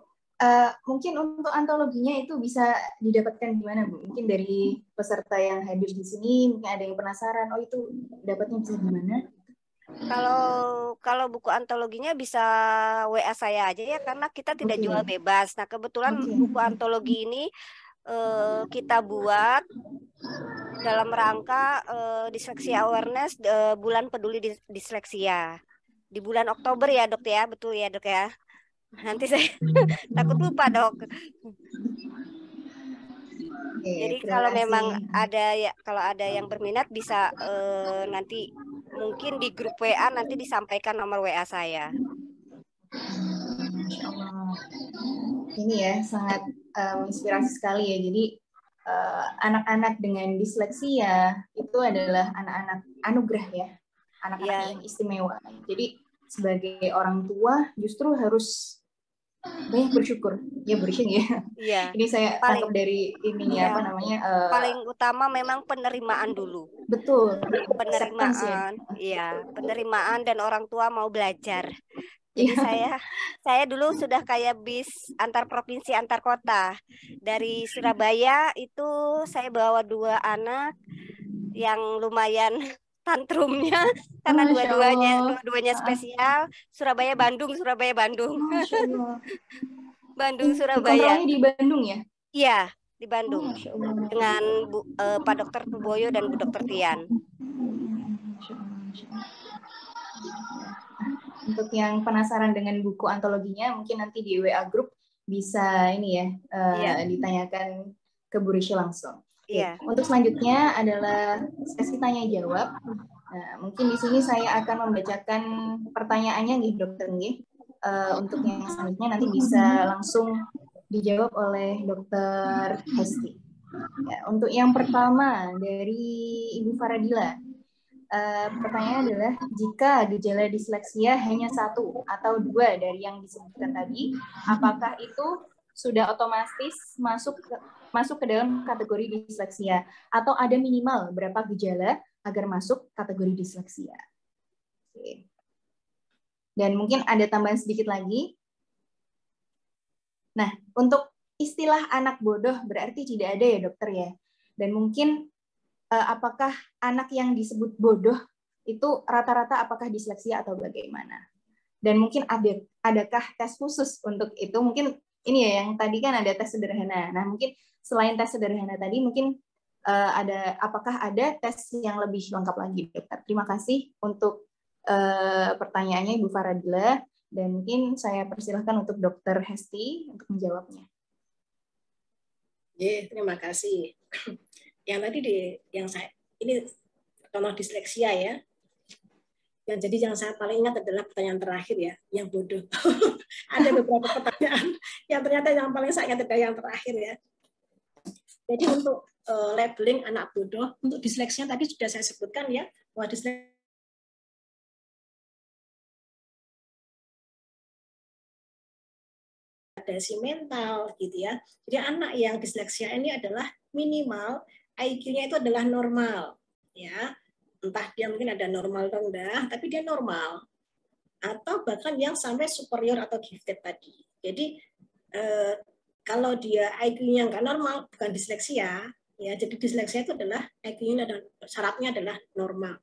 Mungkin untuk antologinya itu bisa didapatkan di mana Bu? Mungkin dari peserta yang hadir di sini, mungkin ada yang penasaran, oh itu dapatnya bisa di mana? Kalau buku antologinya bisa WA saya aja ya, karena kita tidak jual bebas. Nah kebetulan buku antologi ini kita buat dalam rangka disleksia awareness bulan peduli disleksia di bulan Oktober ya Dok ya, betul ya Dok ya? Nanti saya takut lupa Dok. Jadi kalau memang kalau ada yang berminat bisa nanti mungkin di grup WA nanti disampaikan nomor WA saya. Masya Allah. Ini ya sangat menginspirasi sekali ya. Jadi anak-anak dengan disleksia itu adalah anak-anak anugerah ya, anak-anak yang istimewa. Jadi sebagai orang tua justru harus banyak bersyukur ya Iya. Ini saya tangkap dari ini apa namanya paling utama memang penerimaan dulu. Betul. Penerimaan, iya, penerimaan dan orang tua mau belajar. Jadi saya dulu sudah kayak bis antar provinsi antar kota. Dari Surabaya itu saya bawa 2 anak yang lumayan tantrumnya karena dua-duanya spesial. Surabaya Bandung Bandung Surabaya. Kontrolnya di Bandung ya? Iya, di Bandung dengan Pak Dokter Puboyo dan Bu Dokter Tian. Untuk yang penasaran dengan buku antologinya, mungkin nanti di WA Group bisa ini ya ditanyakan ke Bu Risha langsung. Iya. Untuk selanjutnya adalah sesi tanya jawab. Nah, mungkin di sini saya akan membacakan pertanyaannya nih Dokter nih. Untuk yang selanjutnya nanti bisa langsung dijawab oleh Dokter Hesti. Ya, untuk yang pertama dari Ibu Faradila. Pertanyaannya adalah jika gejala disleksia hanya 1 atau 2 dari yang disebutkan tadi, apakah itu sudah otomatis masuk ke dalam kategori disleksia atau ada minimal berapa gejala agar masuk kategori disleksia? Oke. Dan mungkin ada tambahan sedikit lagi. Nah, untuk istilah anak bodoh berarti tidak ada ya dokter ya. Dan mungkin apakah anak yang disebut bodoh itu rata-rata apakah disleksia atau bagaimana? Dan mungkin adakah tes khusus untuk itu? Mungkin ini ya yang tadi kan ada tes sederhana. Nah mungkin selain tes sederhana tadi mungkin apakah ada tes yang lebih lengkap lagi dokter? Terima kasih untuk pertanyaannya Ibu Faradila dan mungkin saya persilahkan untuk Dokter Hesti untuk menjawabnya. Terima kasih. Yang tadi ini contoh disleksia ya. Yang jadi yang saya paling ingat adalah pertanyaan terakhir ya, yang bodoh. Ada beberapa pertanyaan yang ternyata yang paling saya ingat adalah yang terakhir ya. Jadi untuk labeling anak bodoh, untuk disleksia tadi sudah saya sebutkan ya, bahwa disleksia adaptasi mental gitu ya. Jadi anak yang disleksia ini adalah minimal IQ-nya itu adalah normal ya. Entah dia mungkin ada normal rendah, tapi dia normal. Atau bahkan yang sampai superior atau gifted tadi. Jadi kalau dia IQ-nya nggak normal, bukan disleksia, ya. Jadi disleksia itu adalah IQ-nya syaratnya adalah normal.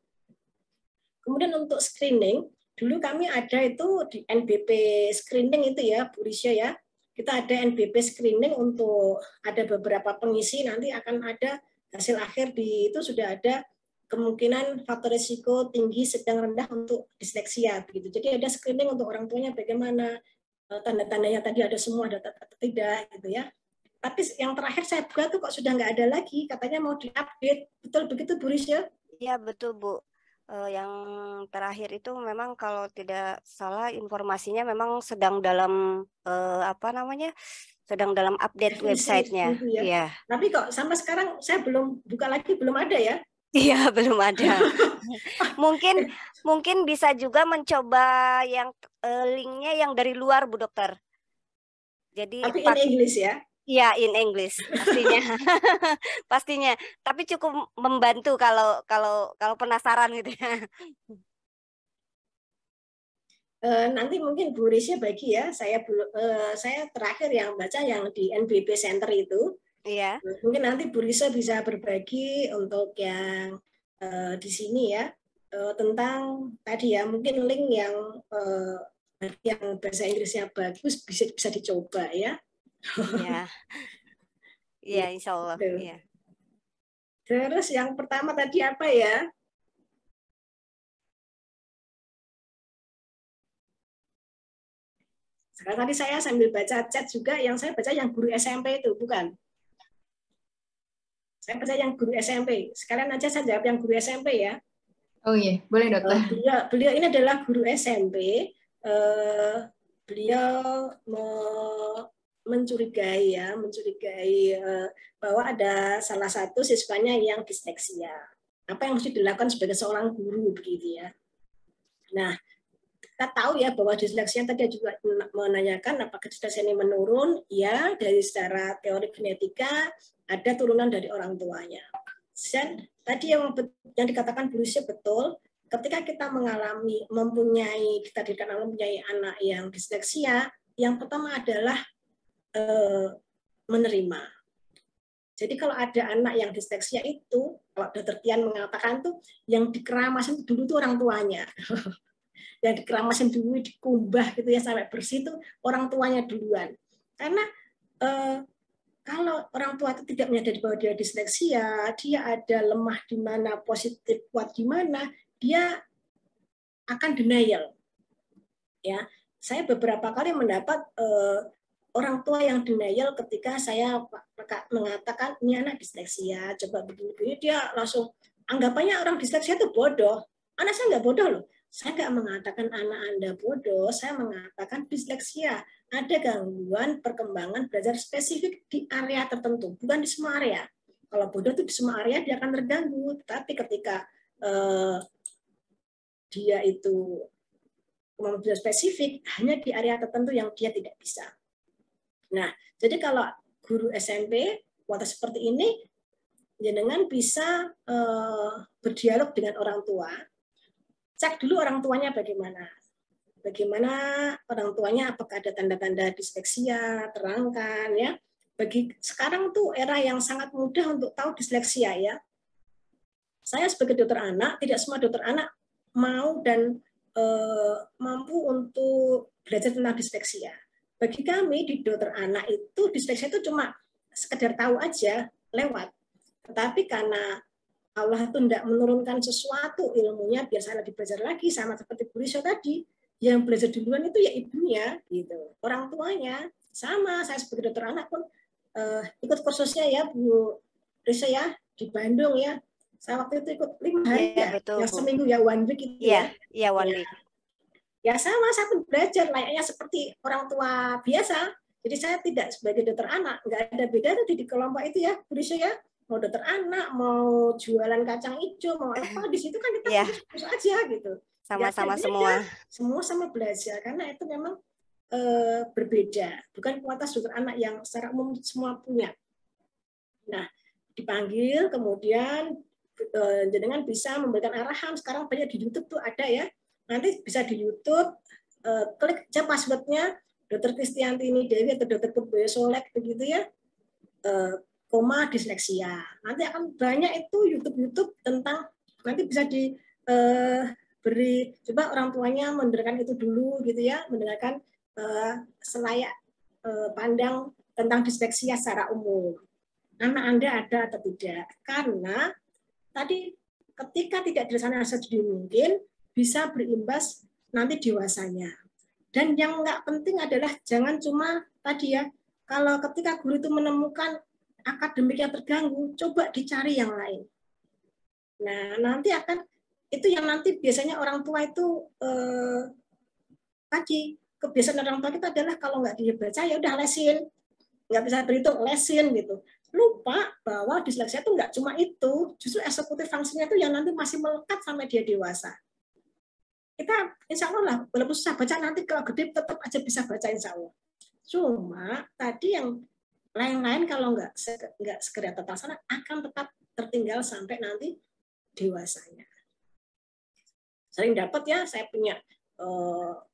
Kemudian untuk screening, dulu kami ada itu di NBP screening itu ya, Bu Risya ya. Kita ada NBP screening untuk ada beberapa pengisi, nanti akan ada hasil akhir di itu sudah ada kemungkinan faktor risiko tinggi, sedang, rendah untuk disleksia begitu. Jadi ada screening untuk orang tuanya bagaimana, tanda-tandanya tadi ada semua, ada atau tidak gitu ya. Tapi yang terakhir saya buka tuh kok sudah nggak ada lagi, katanya mau diupdate. Betul begitu Bu Risya? Iya betul Bu. Yang terakhir itu memang kalau tidak salah informasinya memang sedang dalam sedang dalam update websitenya. Gitu ya. Iya. Tapi kok sampai sekarang saya belum buka lagi, belum ada ya? Iya belum ada. Mungkin bisa juga mencoba yang linknya yang dari luar Bu Dokter. Jadi tapi in English ya? Iya, in English pastinya. Pastinya. Tapi cukup membantu kalau penasaran gitu ya. Nanti mungkin Bu Risya bagi ya. Saya terakhir yang baca yang di NBP Center itu. Iya. Mungkin nanti Bu Risya bisa berbagi untuk yang di sini ya, tentang tadi ya, mungkin link yang bahasa Inggrisnya bagus bisa dicoba ya. Iya. Iya, insya Allah. Iya. Terus yang pertama tadi apa ya? Sekarang tadi saya sambil baca chat juga, yang saya baca yang guru SMP itu, bukan? Saya baca yang guru SMP. Sekalian aja saya jawab yang guru SMP ya. Oh iya, boleh Dokter. Beliau ini adalah guru SMP. Beliau mencurigai bahwa ada salah satu siswanya yang disleksia. Apa yang harus dilakukan sebagai seorang guru begitu ya. Nah, kita tahu ya bahwa disleksia tadi juga menanyakan apakah disleksia ini menurun. Ya, dari secara teori genetika ada turunan dari orang tuanya. Dan tadi yang dikatakan Bu Risya betul. Ketika kita mempunyai anak yang disleksia, yang pertama adalah menerima. Jadi kalau ada anak yang disleksia itu, kalau Dr. Tian mengatakan tuh, yang dikeramasin dulu tuh orang tuanya. Yang dikeramasin dulu, dikumbah gitu ya sampai bersih itu orang tuanya duluan. Karena kalau orang tua itu tidak menyadari bahwa dia disleksia, dia ada lemah di mana, positif kuat di mana, dia akan denial. Ya, saya beberapa kali mendapat orang tua yang denial ketika saya mengatakan ini anak disleksia, coba begini, dia langsung anggapannya orang disleksia itu bodoh. Anak saya nggak bodoh loh. Saya nggak mengatakan anak Anda bodoh, saya mengatakan disleksia. Ada gangguan perkembangan belajar spesifik di area tertentu, bukan di semua area. Kalau bodoh itu di semua area dia akan terganggu, tapi ketika dia itu kemampuan belajar spesifik hanya di area tertentu yang dia tidak bisa. Nah, jadi kalau guru SMP waktu seperti ini, jenengan bisa berdialog dengan orang tua, cek dulu orang tuanya bagaimana. Bagaimana orang tuanya, apakah ada tanda-tanda disleksia, terangkan ya. Sekarang tuh era yang sangat mudah untuk tahu disleksia ya. Saya sebagai dokter anak, tidak semua dokter anak mau dan mampu untuk belajar tentang disleksia. Bagi kami di dokter anak itu disleksia itu cuma sekedar tahu aja lewat. Tetapi karena Allah itu tidak menurunkan sesuatu ilmunya, biar saya lebih belajar lagi, sama seperti Bu Risya tadi, yang belajar duluan itu ya ibunya, gitu, orang tuanya. Sama saya sebagai dokter anak pun ikut kursusnya ya Bu Risya ya di Bandung ya. Saya waktu itu ikut 5 hari ya, betul, yang seminggu ya, 1 week itu ya. Iya, 1 week. Ya sama, saya pun belajar layaknya seperti orang tua biasa. Jadi saya tidak sebagai dokter anak, nggak ada beda tadi di kelompok itu ya, Bu Risya ya. Mau dokter anak, mau jualan kacang hijau, mau apa, di situ kan kita fokus aja gitu. Sama-sama semua. Semua sama belajar, karena itu memang berbeda. Bukan kualitas dokter anak yang secara umum semua punya. Nah, dipanggil, kemudian jenengan bisa memberikan arahan. Sekarang banyak di YouTube tuh ada ya. Nanti bisa di YouTube, klik aja passwordnya, Dokter Kristiantini Dewi atau Dokter Purboyo Solek begitu ya, koma disleksia. Nanti akan banyak itu YouTube tentang, nanti bisa diberi, coba orang tuanya mendengarkan itu dulu gitu ya, mendengarkan selayak pandang tentang disleksia secara umum. Anak Anda ada atau tidak? Karena tadi ketika tidak dilaksanakan sedini mungkin bisa berimbas nanti dewasanya. Dan yang nggak penting adalah jangan cuma tadi ya, kalau ketika guru itu menemukan akademik yang terganggu, coba dicari yang lain. Nah, nanti akan, itu yang nanti biasanya orang tua itu tadi, kebiasaan orang tua kita adalah kalau nggak dia baca, ya udah lesin. Nggak bisa berhitung, lesin gitu. Lupa bahwa disleksia itu nggak cuma itu, justru eksekutif fungsinya itu yang nanti masih melekat sampai dia dewasa. Kita insya Allah lah, walaupun susah baca, nanti kalau gede tetap aja bisa baca insya Allah. Cuma tadi yang lain-lain kalau nggak segera terlaksana akan tetap tertinggal sampai nanti dewasanya. Sering dapat ya, saya punya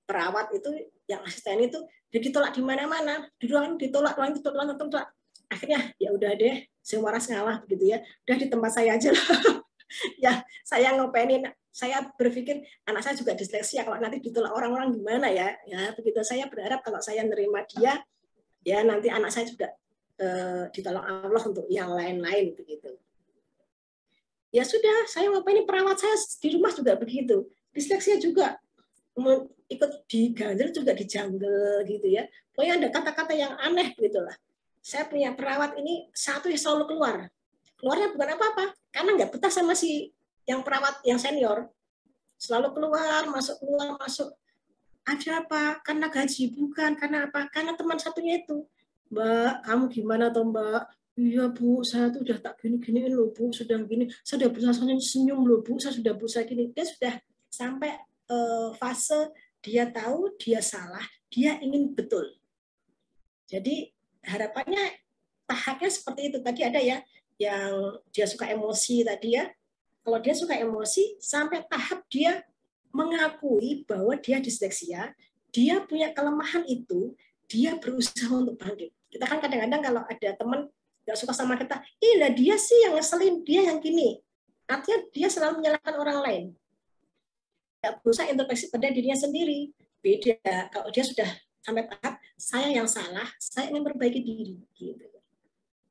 perawat itu yang asisten itu dia ditolak di mana-mana, di ruangan ditolak. Akhirnya ya udah deh, saya waras ngalah begitu ya. Udah di tempat saya aja lah. Ya, saya ngopenin, saya berpikir anak saya juga disleksia, kalau nanti ditolak orang-orang gimana ya? Ya, begitu saya berharap kalau saya nerima dia, ya nanti anak saya juga ditolong Allah untuk yang lain-lain begitu. Ya sudah, saya ngopenin, perawat saya di rumah juga begitu. Disleksia juga ikut diganjel juga dijanggel gitu ya. Pokoknya ada kata-kata yang aneh gitu lah. Saya punya perawat ini satu yang selalu keluar. Keluarnya bukan apa-apa, karena nggak betah sama si yang perawat yang senior. Selalu keluar, masuk. Ada apa? Karena gaji, bukan. Karena apa? Karena teman satunya itu. Mbak, kamu gimana toh Mbak? Iya Bu, saya tuh udah tak gini-giniin loh Bu, sudah gini. Saya udah berusaha senyum loh Bu, saya sudah berusaha gini. Dia sudah sampai fase dia tahu dia salah, dia ingin betul. Jadi harapannya tahapnya seperti itu. Tadi ada ya, yang dia suka emosi tadi ya. Kalau dia suka emosi, sampai tahap dia mengakui bahwa dia disleksia, dia punya kelemahan itu, dia berusaha untuk bangkit. Kita kan kadang-kadang kalau ada teman nggak suka sama kita, lah dia sih yang ngeselin, dia yang gini. Artinya dia selalu menyalahkan orang lain. Nggak berusaha introspeksi pada dirinya sendiri. Beda kalau dia sudah sampai tahap saya yang salah, saya ingin memperbaiki diri. Gitu.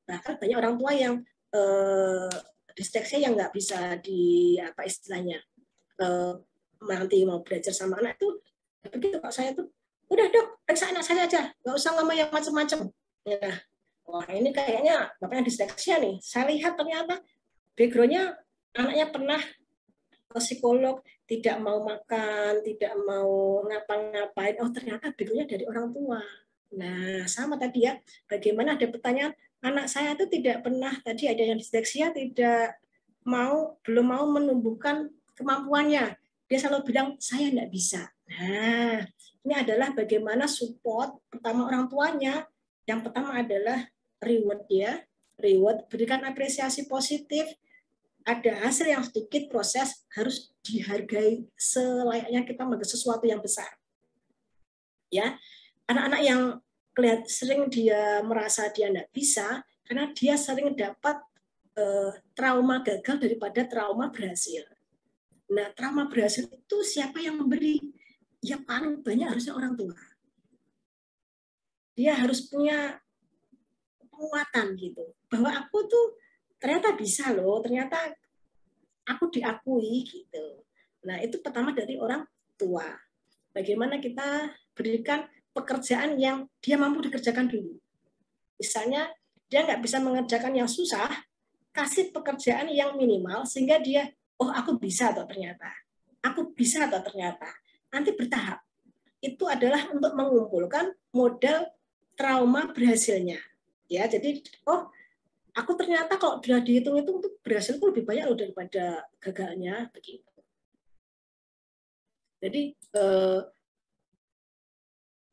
Bahkan banyak orang tua yang disleksia yang nggak bisa apa istilahnya nanti mau belajar sama anak itu begitu. Kok saya tuh udah Dok, periksa anak saya aja, nggak usah ngomong yang macam-macam. Nah, wah ini kayaknya bapaknya disleksia nih. Saya lihat ternyata backgroundnya anaknya pernah ke psikolog, tidak mau makan, tidak mau ngapa-ngapain. Oh ternyata backgroundnya dari orang tua. Nah sama tadi ya, bagaimana ada pertanyaan, anak saya itu tidak pernah, tadi ada yang disleksia, belum mau menumbuhkan kemampuannya. Dia selalu bilang, saya tidak bisa. Nah, ini adalah bagaimana support pertama orang tuanya. Yang pertama adalah reward ya, reward, berikan apresiasi positif. Ada hasil yang sedikit, proses harus dihargai selayaknya kita melakukan sesuatu yang besar. Ya, anak-anak yang sering dia merasa dia tidak bisa, karena dia sering dapat trauma gagal daripada trauma berhasil. Nah, trauma berhasil itu siapa yang memberi? Ya paling banyak harusnya orang tua. Dia harus punya penguatan gitu, bahwa aku tuh ternyata bisa loh, ternyata aku diakui gitu. Nah, itu pertama dari orang tua. Bagaimana kita berikan pekerjaan yang dia mampu dikerjakan dulu. Misalnya, dia nggak bisa mengerjakan yang susah, kasih pekerjaan yang minimal, sehingga dia, oh aku bisa atau ternyata. Aku bisa atau ternyata. Nanti bertahap. Itu adalah untuk mengumpulkan modal trauma berhasilnya. Ya, jadi, oh aku ternyata kalau sudah dihitung itu untuk berhasil itu lebih banyak loh daripada gagalnya begitu. Jadi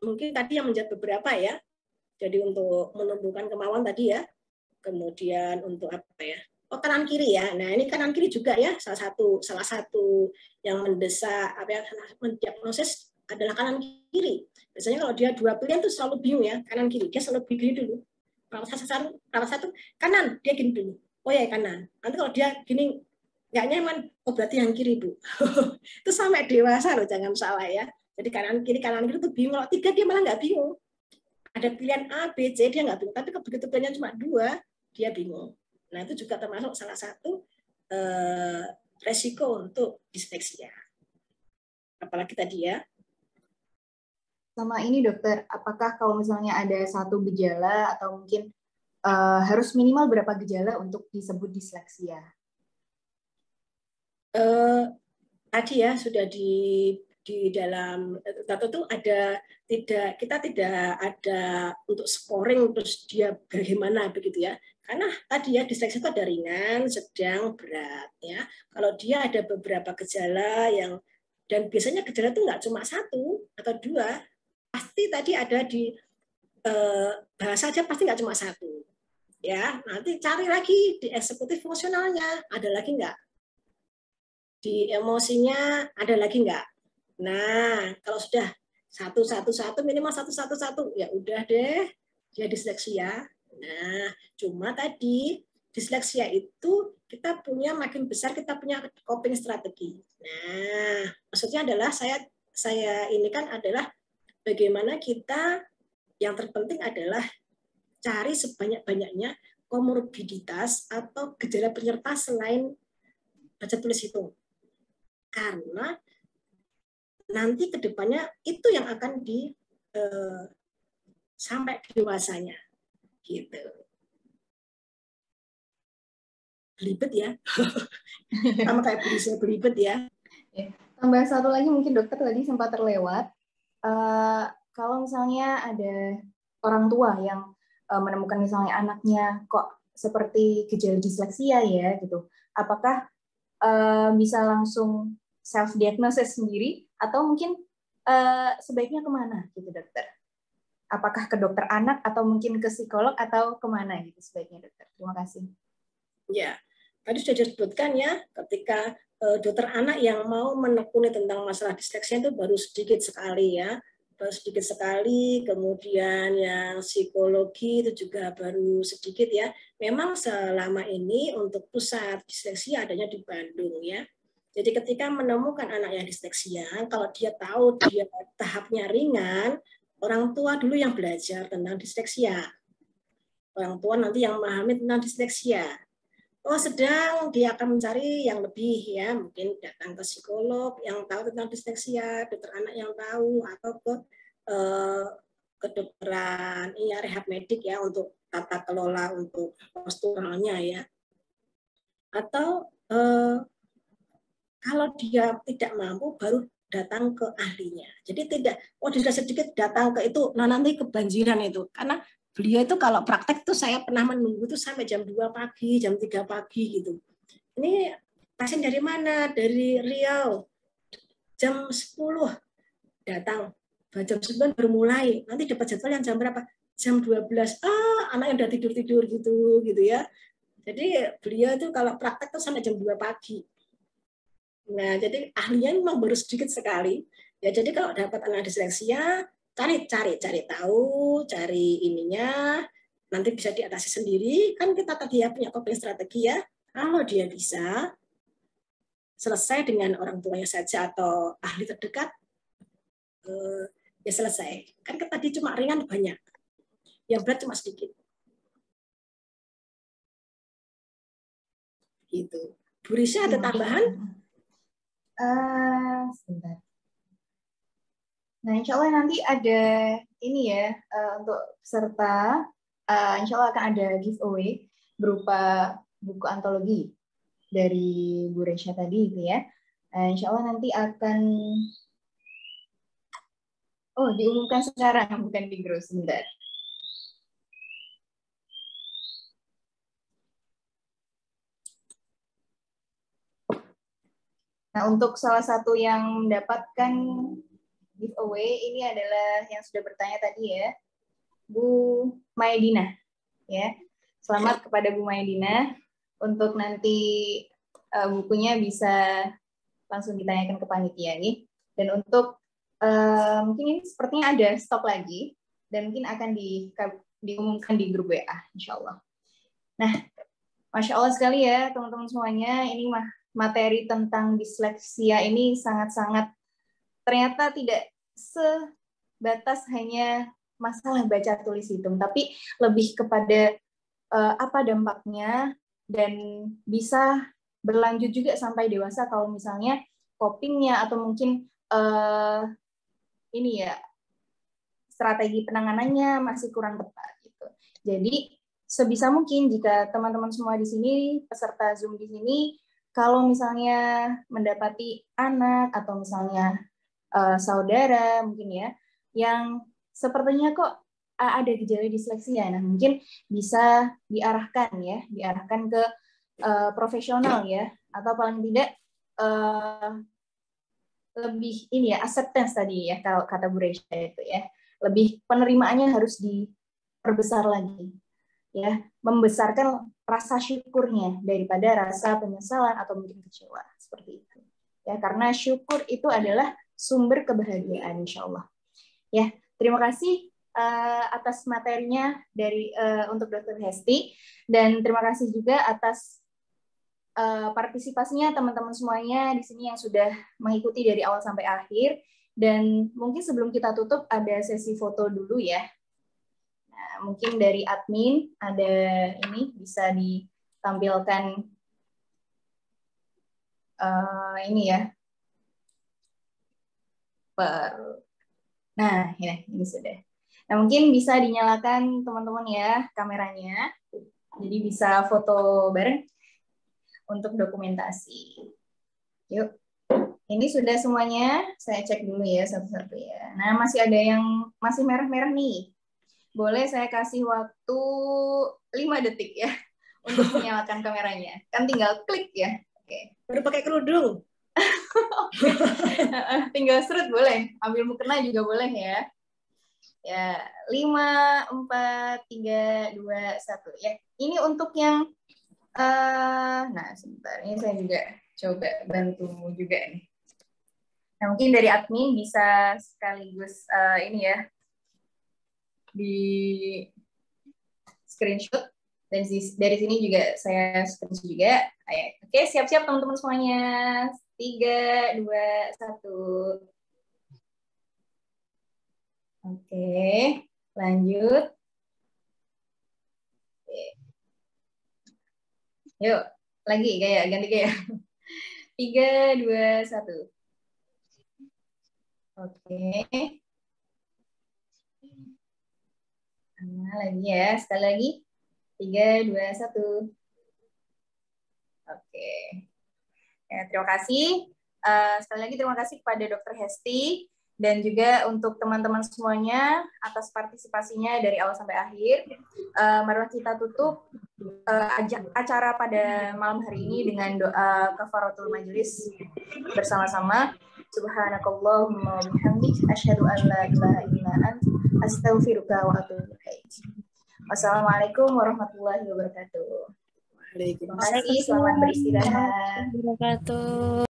mungkin tadi yang menjawab beberapa ya. Jadi untuk menumbuhkan kemauan tadi ya. Kemudian untuk apa ya? Oh kanan kiri ya. Nah ini kanan kiri juga ya salah satu yang mendesak apa ya, mendiagnosis adalah kanan kiri. Biasanya kalau dia 2 pilihan tuh selalu bingung ya, kanan kiri. Dia selalu gini dulu. Perawat satu kanan, dia gini dulu. Oh ya kanan. Nanti kalau dia gini nggak nyaman, oh berarti yang kiri Bu. Itu sampai dewasa loh, jangan salah ya. Jadi kanan kiri itu bingung. Kalau 3 dia malah nggak bingung. Ada pilihan A, B, C dia nggak bingung. Tapi begitu pilihannya cuma 2, dia bingung. Nah itu juga termasuk salah satu resiko untuk disleksia. Apalagi tadi ya. Sama ini dokter, apakah kalau misalnya ada satu gejala atau mungkin harus minimal berapa gejala untuk disebut disleksia? Tadi ya sudah di dalam data itu ada kita tidak ada untuk scoring terus dia bagaimana begitu ya. Karena tadi ya disleksia itu ada ringan, sedang, berat ya. Kalau dia ada beberapa gejala yang dan biasanya gejala itu nggak cuma 1 atau 2, pasti tadi ada di bahasa aja pasti nggak cuma 1 ya. Nanti cari lagi di eksekutif fungsionalnya ada lagi nggak, di emosinya ada lagi nggak. Nah kalau sudah 111 minimal 111 ya udah deh dia disleksia. Nah cuma tadi disleksia itu kita punya makin besar kita punya coping strategi. Nah maksudnya adalah saya ini kan adalah bagaimana kita yang terpenting adalah cari sebanyak-banyaknya komorbiditas atau gejala penyerta selain baca tulis hitung. Karena nanti ke depannya itu yang akan sampai dewasanya. Gitu. Belibet ya. Sama kayak saya belibet ya. Tambah satu lagi mungkin dokter tadi sempat terlewat. Kalau misalnya ada orang tua yang menemukan misalnya anaknya kok seperti gejala disleksia ya gitu, apakah bisa langsung self diagnosis sendiri atau mungkin sebaiknya kemana gitu dokter? Apakah ke dokter anak atau mungkin ke psikolog atau kemana gitu sebaiknya dokter? Terima kasih. Ya, tadi sudah disebutkan ya, ketika dokter anak yang mau menekuni tentang masalah disleksia itu baru sedikit sekali ya, baru sedikit sekali. Kemudian yang psikologi itu juga baru sedikit ya. Memang selama ini untuk pusat disleksia adanya di Bandung ya. Jadi ketika menemukan anak yang disleksia, kalau dia tahu dia tahapnya ringan, orang tua dulu yang belajar tentang disleksia. Orang tua nanti yang memahami tentang disleksia. Oh sedang, dia akan mencari yang lebih ya, mungkin datang ke psikolog yang tahu tentang disleksia, dokter anak yang tahu, atau ke kedokteran ya, rehab medik ya untuk tata kelola untuk posturalnya ya. Atau kalau dia tidak mampu baru datang ke ahlinya. Jadi tidak, oh sudah sedikit datang ke itu, nah nanti kebanjiran itu. Karena beliau itu kalau praktek tuh saya pernah menunggu tuh sampai jam 2 pagi, jam 3 pagi gitu. Ini pasien dari mana? Dari Riau. Jam 10 datang. Jam 9 baru mulai. Nanti dapat jadwal yang jam berapa? Jam 12. Anak yang udah tidur-tidur gitu ya. Jadi beliau itu kalau praktek tuh sampai jam 2 pagi. Nah, jadi ahlinya memang baru sedikit sekali. Ya, jadi kalau dapat anak disleksia, cari tahu, cari ininya, nanti bisa diatasi sendiri. Kan kita tadi ya punya coping strategi ya. Kalau dia bisa selesai dengan orang tuanya saja atau ahli terdekat, ya selesai. Kan tadi cuma ringan banyak, yang berat cuma sedikit. Gitu. Bu Risha ada tambahan? Sebentar. Nah, insya Allah nanti ada ini ya, untuk peserta, insya Allah akan ada giveaway berupa buku antologi dari Bu Resya tadi itu ya. Insya Allah nanti akan, diumumkan sekarang, bukan di grup, sebentar. Nah, untuk salah satu yang mendapatkan giveaway ini adalah yang sudah bertanya tadi ya, Bu Maedina. Ya, selamat kepada Bu Maedina. Untuk nanti bukunya bisa langsung ditanyakan ke panitia nih. Dan untuk mungkin ini sepertinya ada stok lagi dan mungkin akan diumumkan di grup WA, insya Allah. Nah, Masya Allah sekali ya teman-teman semuanya, ini materi tentang disleksia ini sangat-sangat ternyata tidak sebatas hanya masalah baca tulis hitung, tapi lebih kepada apa dampaknya dan bisa berlanjut juga sampai dewasa kalau misalnya copingnya atau mungkin ini ya strategi penanganannya masih kurang tepat gitu. Jadi sebisa mungkin jika teman-teman semua di sini peserta Zoom di sini kalau misalnya mendapati anak atau misalnya saudara mungkin ya yang sepertinya kok ada gejala disleksia, nah mungkin bisa diarahkan ke profesional ya, atau paling tidak lebih ini ya acceptance tadi ya kalau kata Bu Resya itu ya, lebih penerimaannya harus diperbesar lagi ya, membesarkan rasa syukurnya daripada rasa penyesalan atau mungkin kecewa seperti itu ya, karena syukur itu adalah sumber kebahagiaan insya Allah ya. Terima kasih atas materinya dari untuk Dr. Hesti, dan terima kasih juga atas partisipasinya teman-teman semuanya di sini yang sudah mengikuti dari awal sampai akhir. Dan mungkin sebelum kita tutup ada sesi foto dulu ya. Nah, mungkin dari admin ada ini bisa ditampilkan ini ya. Nah, ya ini sudah. Nah, mungkin bisa dinyalakan teman-teman ya kameranya. Jadi bisa foto bareng untuk dokumentasi. Yuk. Ini sudah semuanya. Saya cek dulu ya satu-satu ya. Nah, masih ada yang masih merah-merah nih. Boleh saya kasih waktu 5 detik ya untuk menyalakan kameranya. Kan tinggal klik ya. Oke. Baru pakai kerudung. Tinggal serut boleh, ambil mukena juga boleh ya. Ya, 5, 4, 3, 2, 1 ya. Ini untuk yang nah sebentar, ini saya juga coba bantu juga nih. Nah, mungkin dari admin bisa sekaligus ini ya di screenshot, dan dari sini juga saya screenshot juga. Ayo. Oke, siap-siap teman-teman semuanya. 3, 2, 1. Oke, lanjut. Oke. Yuk, lagi ganti gaya. 3, 2, 1. Oke. Nah, lagi ya, sekali lagi. 3, 2, 1. Oke. Ya, terima kasih. Sekali lagi terima kasih kepada Dr. Hesti dan juga untuk teman-teman semuanya atas partisipasinya dari awal sampai akhir. Mari kita tutup acara pada malam hari ini dengan doa kafaratul majelis bersama-sama. Subhanakallahumma wa bihamdik asyhadu an la ilaha illa anta astaghfiruka wa atubu ilaik. Wassalamualaikum warahmatullahi wabarakatuh. Terima kasih, selamat beristirahat.